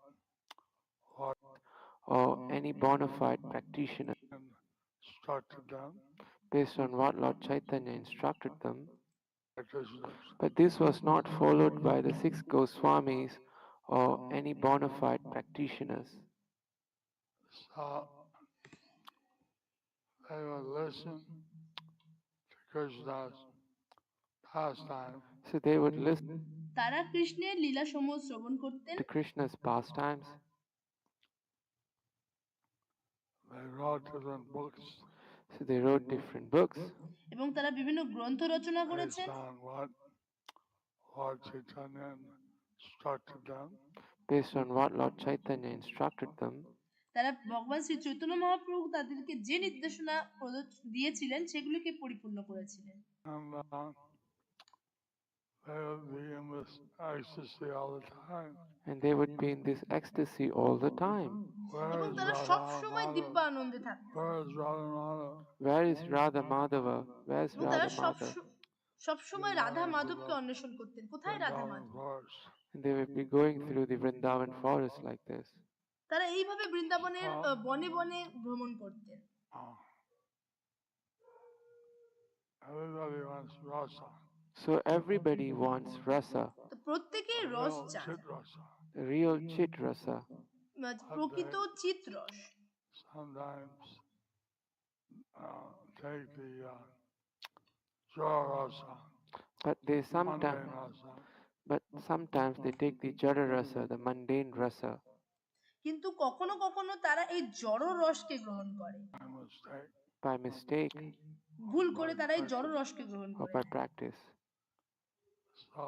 or any bona fide practitioner instructed them. based on what Lord Chaitanya instructed them. Practitioners. But this was not followed by the six Goswamis or any bona fide practitioners. So they would listen to Krishna's pastime. So they would listen তারা কৃষ্ণের লীলা সমূহ শ্রবণ করতেন, to Krishna's pastimes. They wrote to them books So they wrote different books এবং তারা বিভিন্ন গ্রন্থ রচনা based করেছেন on what Lord Chaitanya instructed them. based on what Lord Chaitanya instructed them. তারা ভগবান শ্রী চৈতন্য মহাপ্রভু তাদেরকে যে নির্দেশনা দিয়েছিলেন সেগুলিকে পরিপূর্ণ করেছিলেন। And they would be in this ecstasy all the time. And they would be in this ecstasy all the time. Where এবং is তারা Radha সব সময় Madhava? দিব্য আনন্দে থাকতেন, Where is Radha Madhava? Where is Radha Madhava? Where's এবং তারা Radha Madhava? সব সময় রাধা মাধবকে অন্বেষণ করতেন, কোথায় Radha Vrindavan Madhav. forest. And they would be going through the Vrindavan forest like this. তারা এইভাবে বৃন্দাবনের বনে বনে ভ্রমণ করতেন। Oh. Everybody wants rasa. So everybody wants rasa, তো প্রত্যেকেই The রস real চান, chit rasa. the real chit rasa. প্রকৃত চিত রস। Sometimes take the jara rasa, But they mundane sometimes they take the jada rasa, the mundane rasa, কিন্তু কখনো কখনো তারা এই জড় রসকে গ্রহণ করে, by mistake. by mistake ভুল করে তারা এই জড় রসকে গ্রহণ or করে। by practice. So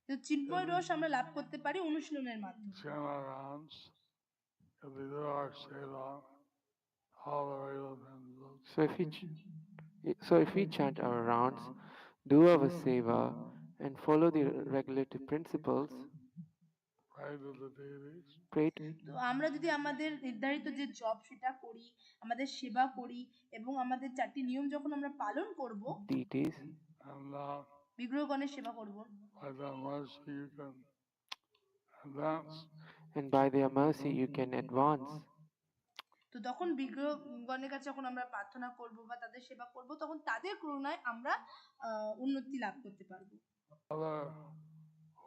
তো চিন্ময় রস আমরা লাভ করতে পারি অনুশীলনের মাধ্যমে। chant rounds, if we do our seva, all the regular principles, So if we chant our rounds, do our seva, and follow the regulative principles, pray to the deities, pray to তো আমরা যদি আমাদের নির্ধারিত যে job সেটা করি, আমাদের সেবা করি এবং আমাদের 4টি নিয়ম যখন আমরা পালন করব, deities, and বিগ্রহগণের সেবা করব, by their mercy you can advance. and by their mercy you can advance. তো তখন বিগ্রহগণের কাছে যখন আমরা প্রার্থনা করব বা তাদের সেবা করব, তখন তাদের করুণায় আমরা উন্নতি লাভ করতে পারবো। Other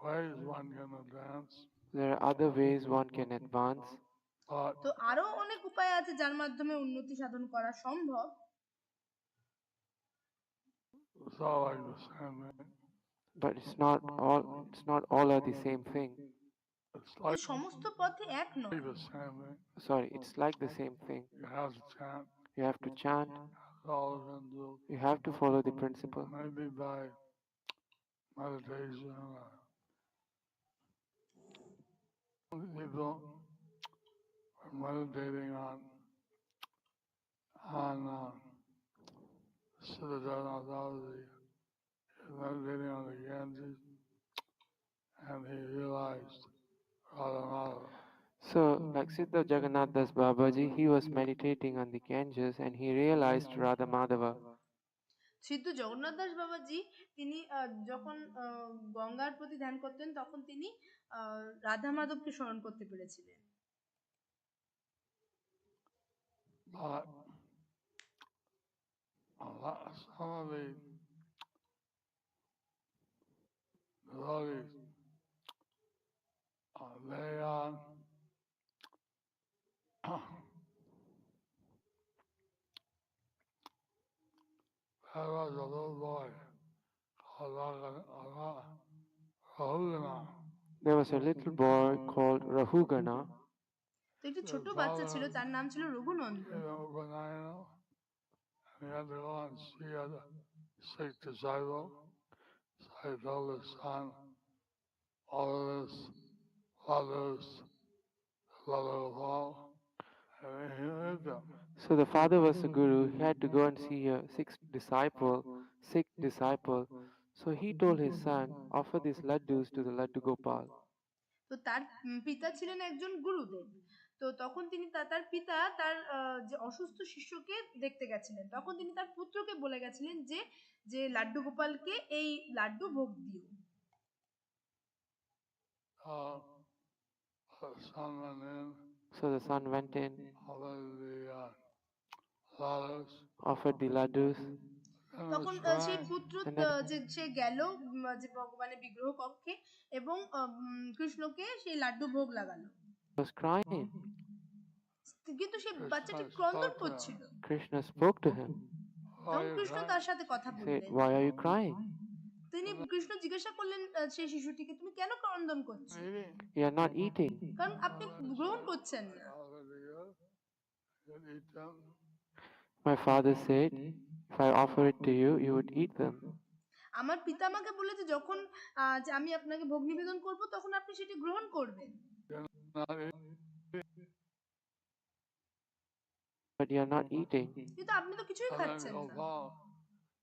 ways one can advance, There are other ways one can advance, but তো আরো অনেক উপায় আছে যার মাধ্যমে উন্নতি সাধন করা সম্ভব, it's all like the same thing. but it's not all are the same thing. It's তো like সমস্ত পথে এক নয়। the same thing. Sorry, it's like the same thing. You have to chant You have to chant, all of them do. you have to follow the principle. Maybe by meditation people are meditating on Siddhartha, meditating on the Ganges, and he realized Radhamada. So, like Siddha Jagannath Das Babaji, he was meditating on the Ganges and he realized Radha Madhava. সিদ্ধ জগন্নাথ দাস বাবাজি তিনি যখন গঙ্গার প্রতি ধ্যান করতেন তখন তিনি রাধা মাধবকে স্মরণ করতে পেরেছিলেন। But some of the devotees, they there was a little boy called Rahugana. There was a little boy called Rahugana. তো একটি His ছোট বাচ্চা father ছিল, তার নাম ছিল Raghunandan. Upanayana, and he had to go and see a sick disciple. So he told his son, all of this, others, let it fall, and he hit them. So the father was a guru. He had to go and see a sick disciple. So he told his son, offer these laddus to the Laddu Gopal. তো তার পিতা ছিলেন একজন গুরুদেব। তো তখন তিনি তার পিতা তার যে অসুস্থ শিষ্যকে দেখতে গেছিলেন, তখন তিনি তার পুত্রকে বলে গেছিলেন যে যে লাড্ডু গোপালকে এই লাড্ডু ভোগ দিও। The son went in, So the son went in, offered the laddus, offered the laddus, and তখন was সেই crying. পুত্র And then- যে সে গেল যে ভগবানের বিগ্রহ কক্ষে এবং কৃষ্ণকে সেই লাড্ডু ভোগ লাগালো, was crying. কিন্তু সেই Krishna বাচ্চাটি spoke ক্রন্দন to him. করছিল। Krishna spoke to him. Why তখন are you কৃষ্ণ crying? তার সাথে কথা He said, বললেন। why are you crying? তিনি কৃষ্ণ জিজ্ঞাসা করলেন সেই শিশুটিকে, তুমি কেন ক্রন্দন করছো? Eating. You are not eating. কারণ আপনি গ্রহণ করছেন না। You'd eat them. My father said, if I offer it to you, you would eat them. আমার পিতা আমাকে বলেছে যখন যে আমি আপনাকে ভোগ নিবেদন করব তখন আপনি সেটি গ্রহণ করবেন, But you are not eating. কিন্তু আপনি তো কিছুই And then খাচ্ছেন না। Gopal,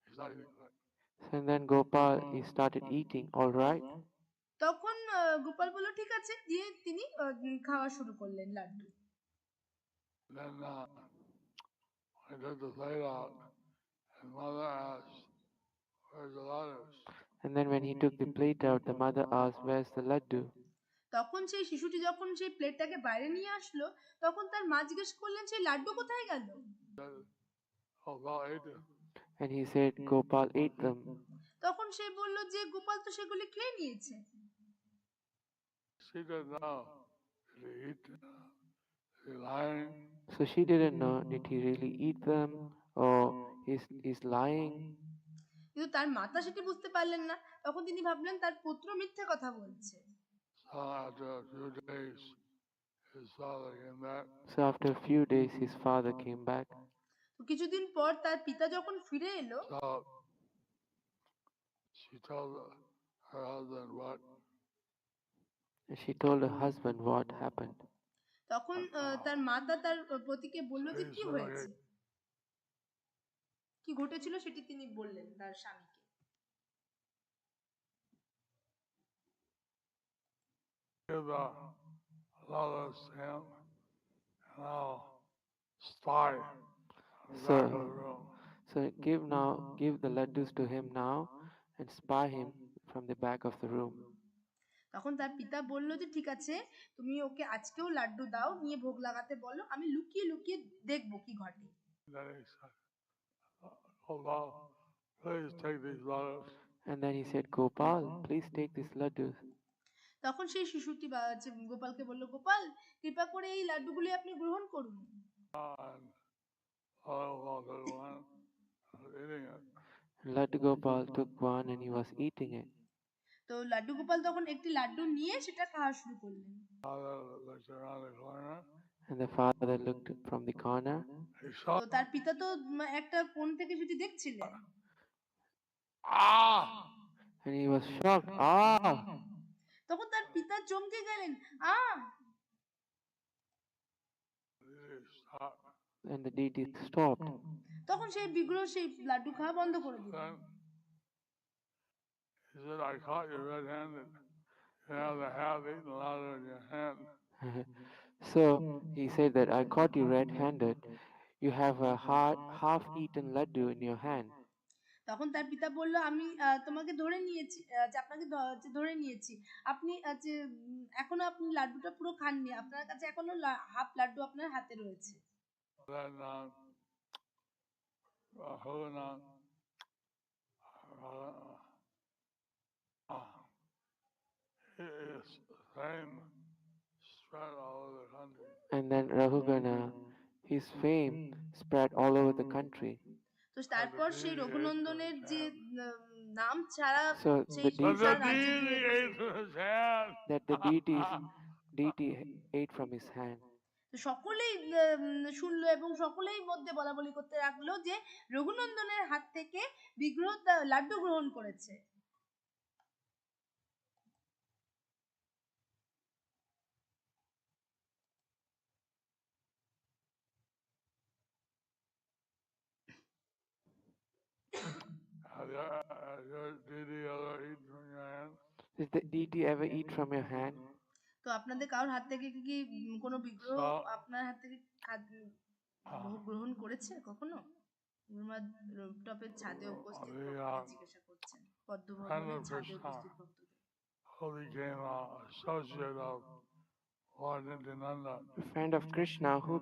he's not eating. And then Gopal, he started eating, all right. তখন গোপাল বলল ঠিক আছে, দিয়ে তিনি খাওয়া শুরু করলেন laddu. Then I took the plate out, and mother asked, where's the laddus? And then when he took the plate out, the mother asked, where's the laddu? তখন সেই শিশুটি যখন সেই প্লেটটাকে বাইরে নিয়ে আসলো, তখন তার মা জিজ্ঞেস করলেন সেই লাড্ডু কোথায় গেল? Gopal ate them. And he said, Gopal ate them. তখন সে বলল যে গোপাল তো সেগুলি খেয়ে নিয়েছে। She didn't know. Did he eat them? Is he lying? So she didn't know, did he really eat them or he's lying? কিন্তু তার মাতা সেটি বুঝতে পারলেন না। তখন তিনি ভাবলেন তার পুত্র মিথ্যে কথা বলছে। So after a few days, his father came back. So after a few days, his father came back. তো কিছুদিন পর তার পিতা যখন ফিরে এলো, So she told her husband what And she told her husband what happened. তখন তার মাতা তার পতিকে বলল যে কি হয়েছে, কি ঘটেছিল সেটি তিনি বললেন তার স্বামীকে। give the laddus to him, and I'll spy in the back of the room. So give the laddus to him now and spy him from the back of the room. তখন তার পিতা বলল যে ঠিক আছে, তুমি ওকে আজকেও লাড্ডু দাও, নিয়ে ভোগ লাগাতে বলো, আমি লুকিয়ে লুকিয়ে দেখবো কি ঘটে। Then he said, Gopal, please take these laddus. And then he said, Gopal, please take these laddus. তখন সেই শিশুটি গোপালকে বলল, গোপাল কৃপা করে এই লাড্ডুগুলি আপনি গ্রহণ করুন। And Gopal took one and was eating it. Laddu Gopal took one and he was eating it. তো লাড্ডু গোপাল তখন একটি লাড্ডু নিয়ে সেটা খাওয়া শুরু করলেন। Father looked around the corner. And the father looked from the corner. He saw, তো তার পিতা তো একটা কোণ থেকে সেটি দেখছিলেন। ah! And he was shocked. Ah! তখন তার পিতা চমকে গেলেন, He stopped. And the deity stopped. তখন সেই বিগ্রহ সেই লাড্ডু খাওয়া বন্ধ করে দিল। Then he said, I caught you red-handed. You have the half-eaten ladder in your hand. So he said that I caught you red-handed. You have a half-eaten laddu in your hand. তখন তার পিতা বলল, আমি তোমাকে ধরে নিয়েছি, যে আপনাকে ধরে নিয়েছি, আপনি যে এখনো আপনি লাড্ডুটা পুরো খাননি, আপনার কাছে এখনো হাফ লাড্ডু আপনার হাতে রয়েছে। Then Raghunandan, his fame spread all over the country. And then Rahugana, his fame spread all over the country. তো তারপর সেই রঘুনন্দনের যে নাম ছাড়া So সেই the সংসার But the রাজ্য deity জুড়ে ate from his hand. that the deity ate from his hand. তো সকলেই শুনলো এবং সকলেই মধ্যে বলা বলি করতে লাগলো যে রঘুনন্দনের হাত থেকে বিগ্রহ লাড্ডু গ্রহণ করেছে। Has your deity ever eaten from your hand? Did the deity ever eat from your hand? তো আপনাদের কারোর হাত থেকে কি কোনো বিগ্রহ আপনার হাত থেকে গ্রহণ করেছে কখনো? রূপটপের ছাদে উপস্থিত ভক্তদের জিজ্ঞাসা করছেন, পদ্মভবনের ছাদে উপস্থিত ভক্তদের। Who became an associate of Lord Nityananda. A friend of Krishna who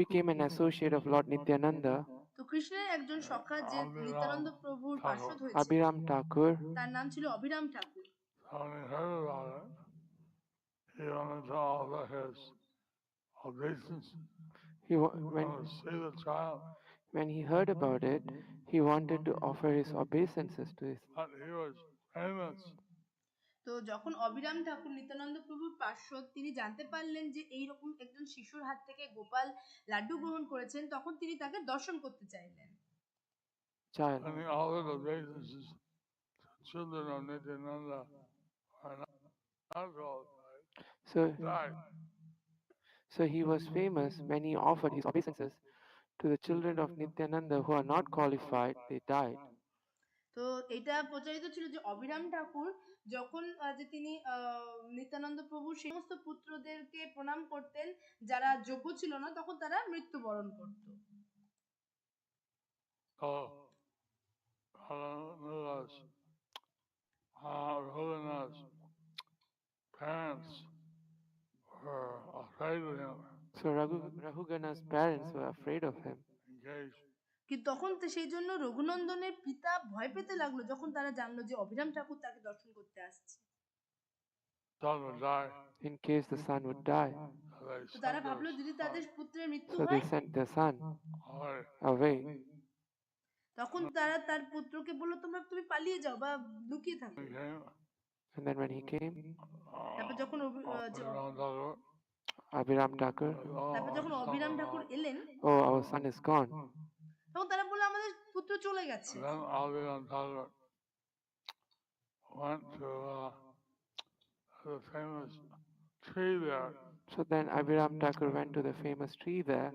became an associate of Lord Nityananda. তো কৃষ্ণের একজন সখা যে নিত্যানন্দ প্রভুর পার্ষদ হয়েছে, Abhiram Thakur. তার নাম ছিল অভিরাম ঠাকুর। When he heard about it, he wanted to offer his obeisance. When he heard about it, he wanted to offer his obeisances to his. But he was famous. তো যখন অভিরাম ঠাকুর নিত্যানন্দ প্রভুর পার্ষদ, তিনি জানতে পারলেন যে এইরকম একজন শিশুর হাত থেকে গোপাল লাড্ডু গ্রহণ করেছেন, তখন তিনি তাকে দর্শন করতে চাইলেন। And he offered obeisances to children of Nityananda are not qualified. So he was famous when he offered his obeisances to the children of Nityananda who are not qualified. They died. তো এটা প্রচারিত ছিল যে অভিরাম ঠাকুর যখন যে তিনি নিত্যানন্দ প্রভুর সমস্ত পুত্রদেরকে প্রণাম করতেন যারা যোগ্য ছিল না, তখন তারা মৃত্যুবরণ করত। Parents were afraid of him. So Raghugana's parents were afraid of him. কিন্তু তখন সেই জন্য রঘুনন্দনের পিতা ভয় পেতে লাগলো যখন তারা জানলো যে অভিরাম ঠাকুর তাকে দর্শন করতে আসছে। In case the son would die. তো তারা ভাবলো যদি তাদের পুত্রের মৃত্যু হয়, so they sent their son away. তখন তারা তার পুত্রকে বললো তুমি পালিয়ে যাও বা লুকিয়ে থাকো। And then when he came, তারপর যখন Abhiram Thakur, তারপর যখন অভিরাম ঠাকুর এলেন, oh, our son is gone. তখন তারা বললো আমাদের পুত্র চলে গেছে। Then Abhiram Thakur went to the famous tree there. So then Abhiram Thakur went to the famous tree there.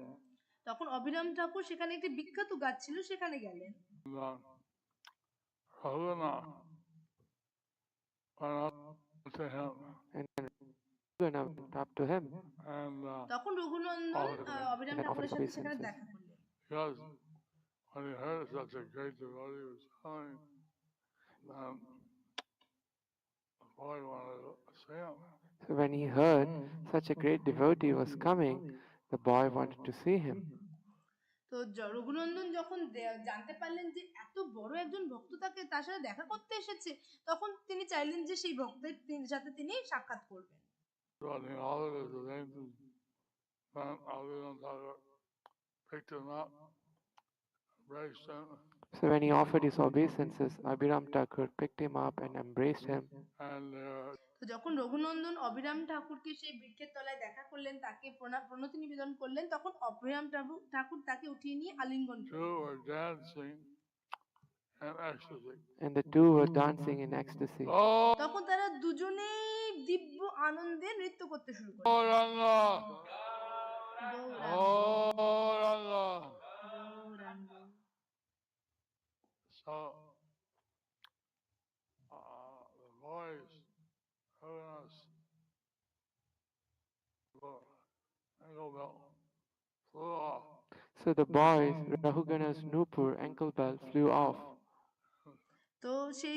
তখন অভিরাম ঠাকুর সেখানে একটি বিখ্যাত গাছ ছিল, সেখানে গেলেন। Raghuna went up to him. And Raghuna went up to him. তখন রঘুনন্দন অভিরাম ঠাকুরের সাথে সেখানে দেখা করলেন। Because when he heard such a great devotee was coming, the boy wanted to see him. So when he heard such a great devotee was coming, the boy wanted to see him. তো রঘুনন্দন যখন জানতে পারলেন যে এত বড় একজন ভক্ত তার সাথে দেখা করতে এসেছে, তখন তিনি চাইলেন যে সেই ভক্তের সাথে তিনি সাক্ষাৎ করবেন। So when he offered his obeisances, Abhiram Thakur picked him up and embraced him. and তো যখন রঘুনন্দন অভিরাম ঠাকুরকে সেই বৃক্ষের তলায় দেখা করলেন, তাকে প্রণতি নিবেদন করলেন, তখন অভিরাম ঠাকুর তাকে উঠিয়ে নিয়ে আলিঙ্গন করলেন। two were dancing in ecstasy. And the two were dancing in ecstasy. Oh, তখন তারা দুজনেই দিব্য আনন্দে নৃত্য করতে শুরু করলেন। Gauranga! Gauranga, Gauranga! Gauranga. So, the boys heard us ankle belt flew off. So the boys, Rahugana's Nupur ankle belt flew off. তো সেই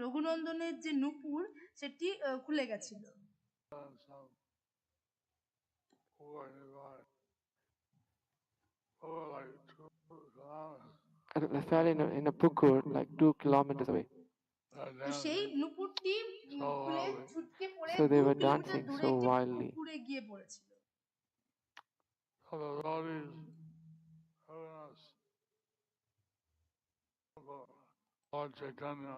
রঘুনন্দনের যে নূপুর সেটি খুলে গেছিল। Some boy nearby, oh, like 2 kilometers. And I fell in a pukur like 2 kilometers away. তো সেই নূপুরটি খুলে ছুটকে পড়ে So 2 they were kilometre dancing দূরে so একটি wildly. পুকুরে গিয়ে পড়েছিল। So the devotees heard us Lord Chaitanya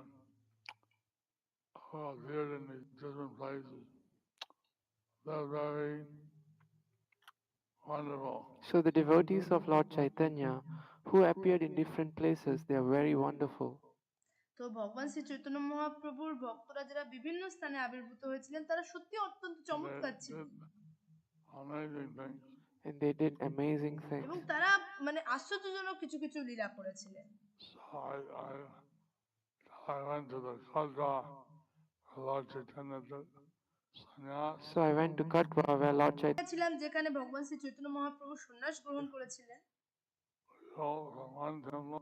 who appeared in these different places. They're very wonderful. So the devotees of Lord Chaitanya who appeared in different places, they are very wonderful. তো ভগবান শ্রী চৈতন্য মহাপ্রভুর ভক্তরা যারা বিভিন্ন স্থানে আবির্ভূত হয়েছিলেন, তারা সত্যি অত্যন্ত চমৎকার ছিলেন। Amazing things. And they did amazing things. এবং তারা মানে আশ্চর্যজনক কিছু কিছু লীলা করেছিলেন। So I went to the Khadra where Lord Chaitanya did sannyas. So I went to Katwa where Lord Chaitanya ছিলাম যেখানে ভগবান শ্রী চৈতন্য মহাপ্রভু সন্ন্যাস গ্রহণ করেছিলেন। So from one temple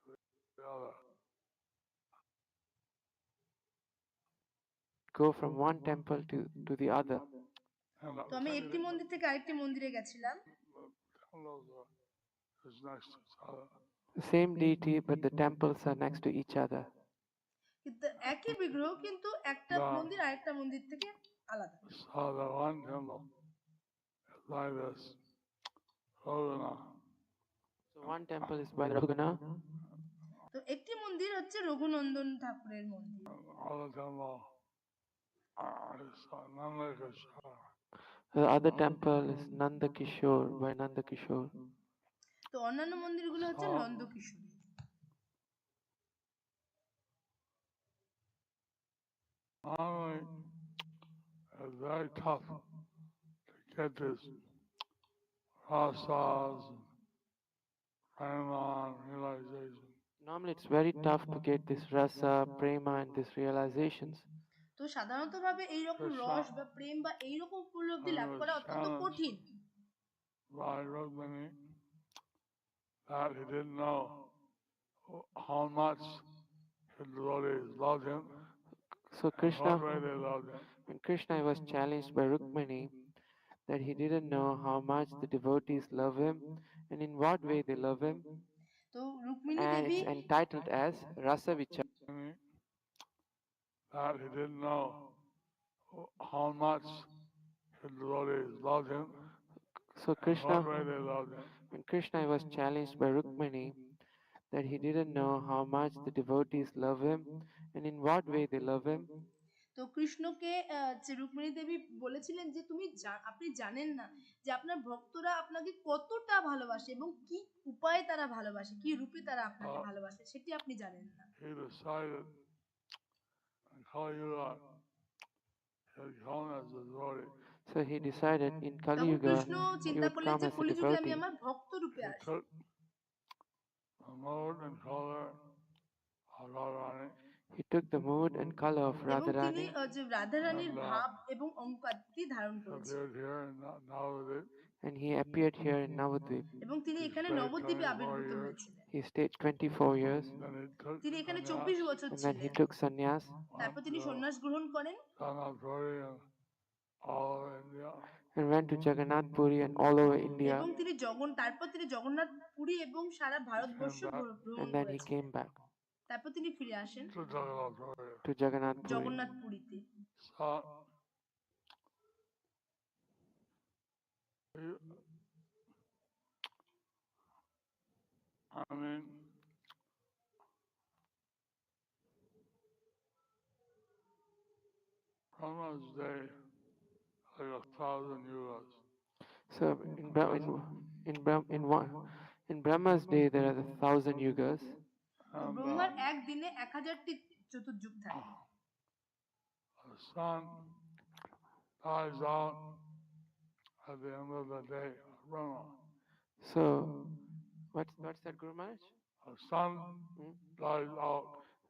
to the other. go from one temple to the other. And তো আমি একটি মন্দির থেকে আরেকটি মন্দিরে গেছিলাম। is next to each other. The same deity, but the temples are next to each other. কিন্তু একই বিগ্রহ, কিন্তু একটা মন্দির আরেকটা মন্দির থেকে আলাদা। So the one temple is like this, Raguna. So one temple is by Raghuna. তো একটি মন্দির হচ্ছে রঘুনন্দন ঠাকুরের মন্দির। Other temple is Nandakishore. The other temple is Nanda Kishore by Nanda Kishore. তো অন্যান্য মন্দিরগুলো হচ্ছে Nandakishore. Normally, it's very tough to get this rasas and prema and realization. Normally it's very tough to get this rasa, prema and these realizations. তো সাধারণত ভাবে এইরকম রস বা প্রেম বা এইরকম উপলব্ধি লাভ করা অত্যন্ত কঠিন। By Rukmini, that he didn't know how much his devotees loved him. So Krishna, What way they loved him. when Krishna was challenged by Rukmini that he didn't know how much the devotees love him and in what way they love him, তো Rukmini and Devi it's entitled as Rasa Vichar. That he didn't know how much his devotees loved him. So Krishna, What way they loved him. when Krishna was challenged by Rukmini that he didn't know how much the devotees love him and in what way they love him, তো কৃষ্ণকে রুক্মিণী দেবী বলেছিলেন যে আপনি জানেন না যে আপনার ভক্তরা আপনাকে কতটা ভালোবাসে এবং কি উপায়ে তারা ভালোবাসে, কি রূপে তারা আপনাকে ভালোবাসে, সেটি আপনি জানেন না। He decided call you he'd come as a devotee. so he decided in Kali তখন Yuga কৃষ্ণ he চিন্তা would করলেন come যে as a কলিযুগে আমি devotee. আমার ভক্ত রূপে He আসব। took the mode and color of Radharani. He took the mood and color of এবং তিনি Radharani যে রাধারানীর ভাব এবং অঙ্কারটি ধারণ করেছেন Appeared here in Navadvip. and he appeared here in Navadvip. এবং তিনি He এখানে stayed নবদ্বীপে 24 আবির্ভূত years. হয়েছিলেন। He stayed 24 years Then he took তিনি এখানে sannyas, 24 বছর and then he ছিলেন। took sannyas তারপর went তিনি to সন্ন্যাস গ্রহণ করেন Janapuri and all of India. and went to Jagannath Puri and all over India, এবং তিনি তারপর তিনি জগন্নাথ পুরী এবং সারা ভারতবর্ষ ভ্রমণ and then he করেছেন। came back তারপর তিনি ফিরে আসেন To Jaganapuri. to Jagannath Puri. Jagannath পুরীতে। So he, I mean, Brahma's day like 1,000 years. So in Brahma's day there are 1,000 yugas. তো And ব্রহ্মার একদিনে 1000টি চতুর্যুগ থাকে। the sun dies out at the end of the day of Brahma. So what's that, Guru Maharaj? The sun Hmm? dies out.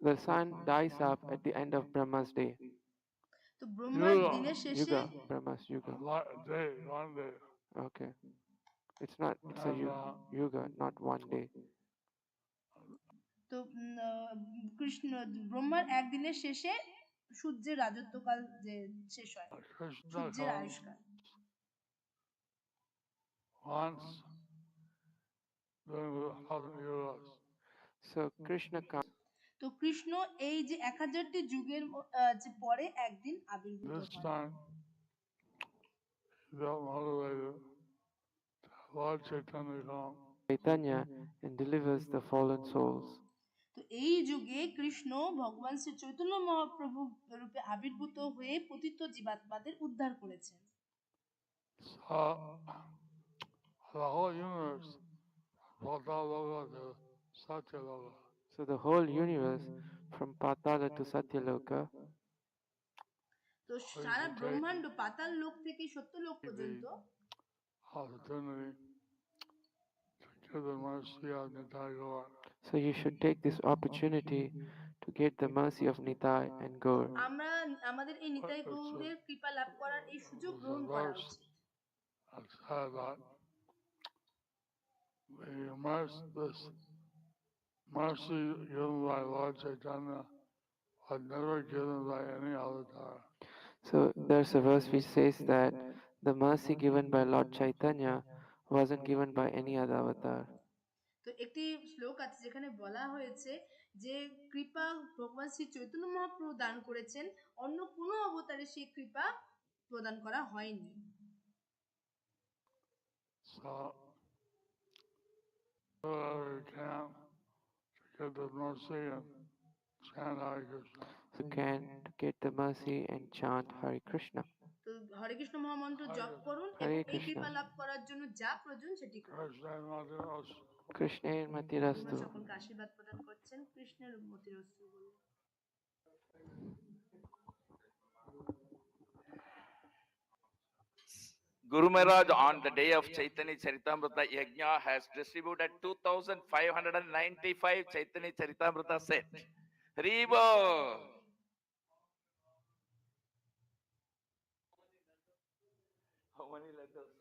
The sun dies up at the end of Brahma's day. তো ব্রহ্মার Yuga. দিনের শেষে Yuga, Brahma's yuga. A day, 1 day. Okay. It's not, it's a And yuga, not one day. তো কৃষ্ণ ব্রহ্মার একদিনের শেষে সূর্যের রাজত্বকাল যে শেষ হয়, Krishna সূর্যের comes আয়ুষ্কাল। once during the 1,000 years. So Krishna comes তো কৃষ্ণ এই যে 1000টি যুগের যে পরে একদিন আবির্ভূত This হন। time, he felt motivated to have Lord Chaitanya come. Chaitanya and delivers the fallen souls. তো এই যুগে কৃষ্ণ ভগবান শ্রী চৈতন্য মহাপ্রভু রূপে আবির্ভূত হয়ে পতিত জীবাত্মাদের উদ্ধার করেছেন। So, the whole universe, Pataloka to Satyaloka, So the whole universe from Patala to Satyaloka, তো we সারা should take ব্রহ্মাণ্ড পাতাল লোক থেকে সত্যলোক পর্যন্ত the opportunity to give the mercy of Nitai Gaur. so you should take this opportunity to get the mercy of Nitai and Gaur. আমরা আমাদের এই নিতাই গৌড়ের কৃপা লাভ করার এই সুযোগ গ্রহণ করা উচিত। I've said that this mercy given by Lord Chaitanya was never given by any avatar. So there's a verse which says that the mercy given by Lord Chaitanya wasn't given by any other avatar. তো একটি শ্লোক আছে যেখানে বলা হয়েছে যে কৃপা ভগবান শ্রী চৈতন্য মহাপ্রভু দান করেছেন, অন্য কোনো অবতারে সেই কৃপা প্রদান করা হয়নি। So, whoever can to get the mercy and chant Hare Krishna. So can to get the mercy and chant Hare Krishna. তো হরে কৃষ্ণ মহামন্ত্র জপ করুন হরে এবং এই কৃষ্ণ। কৃপা লাভ করার জন্য যা প্রয়োজন সেটি করুন। Krishner Matirastu. সকলকে আশীর্বাদ প্রদান করছেন, কৃষ্ণের মতিরস্তু বলে। Guru Maharaj on the day of Chaitanya Charitamrita Yajna has distributed 2,595 Chaitanya Charitamrita set. Haribo! How many letters?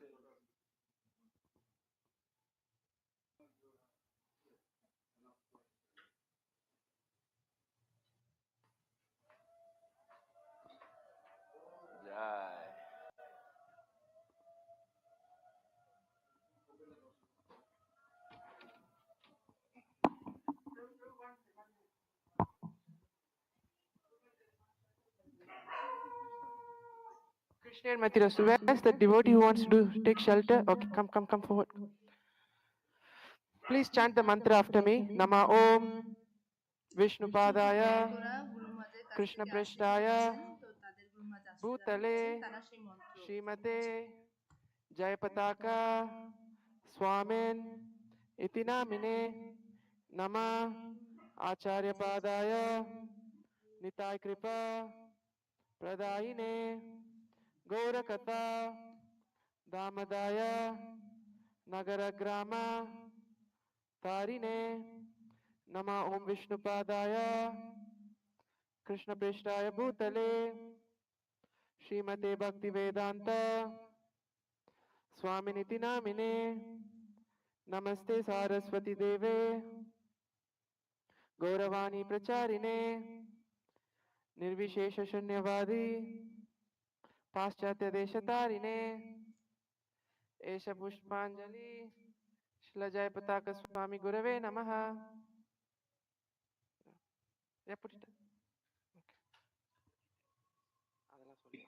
Jai. Krishner Matirastu. Where's the devotee who wants to take shelter? Okay, come forward. Please chant the mantra after me. Nama Om Vishnu Padaya Krishna Prishtaya Bhutale Srimate Jayapataka Swamin Iti Namine Nama Acharya Padaya Nitai Kripa Pradayine Gaurakata Damadaya Nagaragrama Tarine Nama Om Vishnu Padaya Krishna Prishtaya Bhutale Srimate Bhakti Vedanta Swaminiti Namine Namaste Saraswati Deve Gauravani Pracharine Nirvishesha Shunyavadi Paschatya Deshatarine Esha Pushpanjali Shila Jayapataka Swami Gurave Namaha. Yeah, put it up. Okay.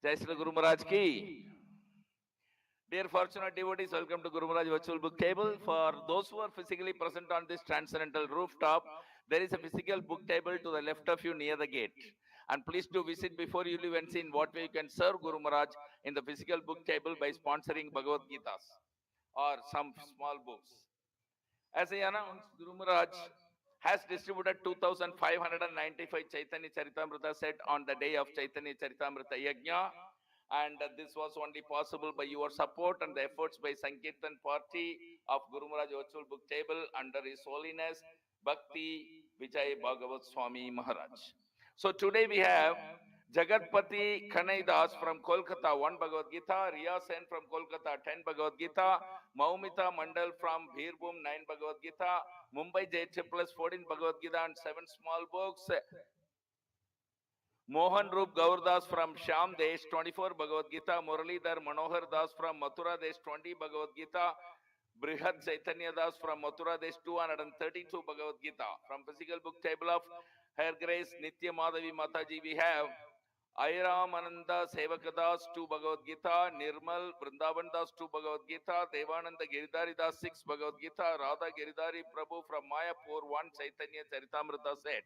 Jai Sri Guru Maharaj ki. Dear fortunate devotees, welcome to Guru Maharaj virtual book table. For those who are physically present on this transcendental rooftop, there is a physical book table to the left of you near the gate. And please do visit before you leave and see in what way you can serve Guru Maharaj in the physical book table by sponsoring Bhagavad Gitas or some small books. As I announced, Guru Maharaj has distributed 2,595 Chaitanya Charitamrita set on the day of Chaitanya Charitamrita Yajna. And this was only possible by your support and the efforts by Sankirtan Party of Guru Maharaj Virtual Book Table under His Holiness Bhakti Vijay Bhagavat Swami Maharaj. So today we have Jagatpati Kanai Das from Kolkata, 1 Bhagavad Gita, Riya Sen from Kolkata, 10 Bhagavad Gita, Maumita Mandal from Birbhum, 9 Bhagavad Gita, Mumbai J plus 14 Bhagavad Gita and 7 small books, Mohan Roop Gaurdas from Sham Desh, 24 Bhagavad Gita, Muralidhar Manohar Das from Mathura Desh, 20 Bhagavad Gita, Brihad Chaitanya Das from Mathura Desh, 232 Bhagavad Gita. From physical book table of Her Grace Nitya Madhavi Mataji, we have Airam Ananda Sevakadas 2 Bhagavad Gita, Nirmal Vrindavan Das 2 Bhagavad Gita, Devananda Giridhari Das 6 Bhagavad Gita, Radha Giridhari Prabhu from Mayapur 1 Chaitanya Charitamrita set.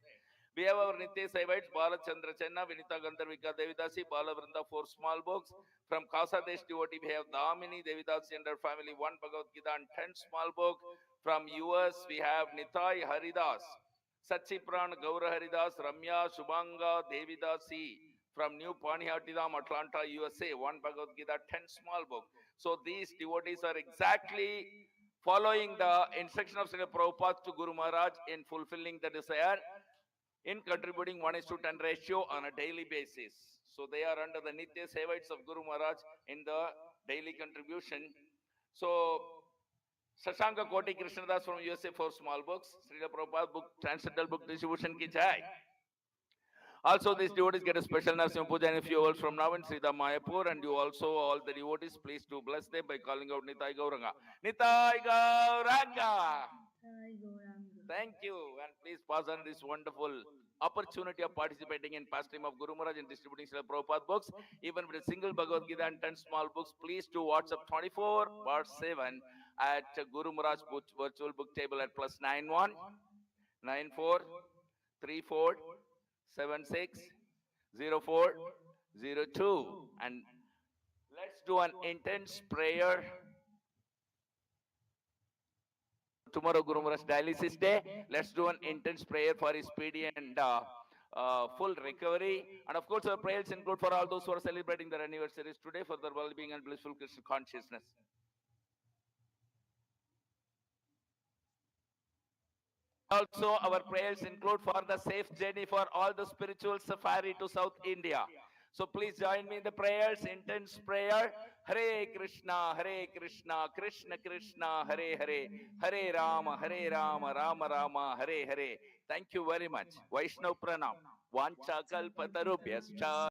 We have our Nitya Saivites, Bala Chandra Chenna, Vinita Gandharvika Devidasi, Bala Vrinda 4 small books. From Kasa Desh devotee, we have Damini Devidasi and her family 1 Bhagavad Gita and 10 small book. From US, we have Nitai Haridas, Satchipran Gaura Haridas, Ramya Shubhanga Devidasi. From New Panihatidam, Atlanta, USA, 1 Bhagavad Gita, 10 small book. So these devotees are exactly following the instruction of Srila Prabhupada to Guru Maharaj in fulfilling the desire, in contributing 1:10 ratio on a daily basis. So they are under the Nitya Sevites of Guru Maharaj in the daily contribution. So Shashanka Koti Krishnadas from USA for small books, Srila Prabhupada book, Transcendental book distribution ki jai. Also, these devotees get a special Narsimha Puja in a few hours from now in Sridham Mayapur, and you also, all the devotees, please do bless them by calling out Nitai Gauranga. Nitai Gauranga! Thank you, and please pass on this wonderful opportunity of participating in pastime of Guru Maharaj and distributing Srila Prabhupada books. Even with a single Bhagavad Gita and 10 small books, please do WhatsApp 24/7 at Guru Maharaj virtual book table at +91 94 34 760402. And let's do an intense prayer. Tomorrow Guru Maharaj dialysis day. Let's do an intense prayer for his speedy and full recovery. And of course, our prayers include for all those who are celebrating their anniversaries today for their well-being and blissful Krishna consciousness. Also, our prayers include for the safe journey for all the spiritual safari to South India. So please join me in the prayers, intense prayer. Hare Krishna, Krishna Krishna, Hare Hare, Hare Rama, Rama Rama, Hare Hare. Thank you very much. Vaishnav Pranam. Vancha kalpatarubhyascha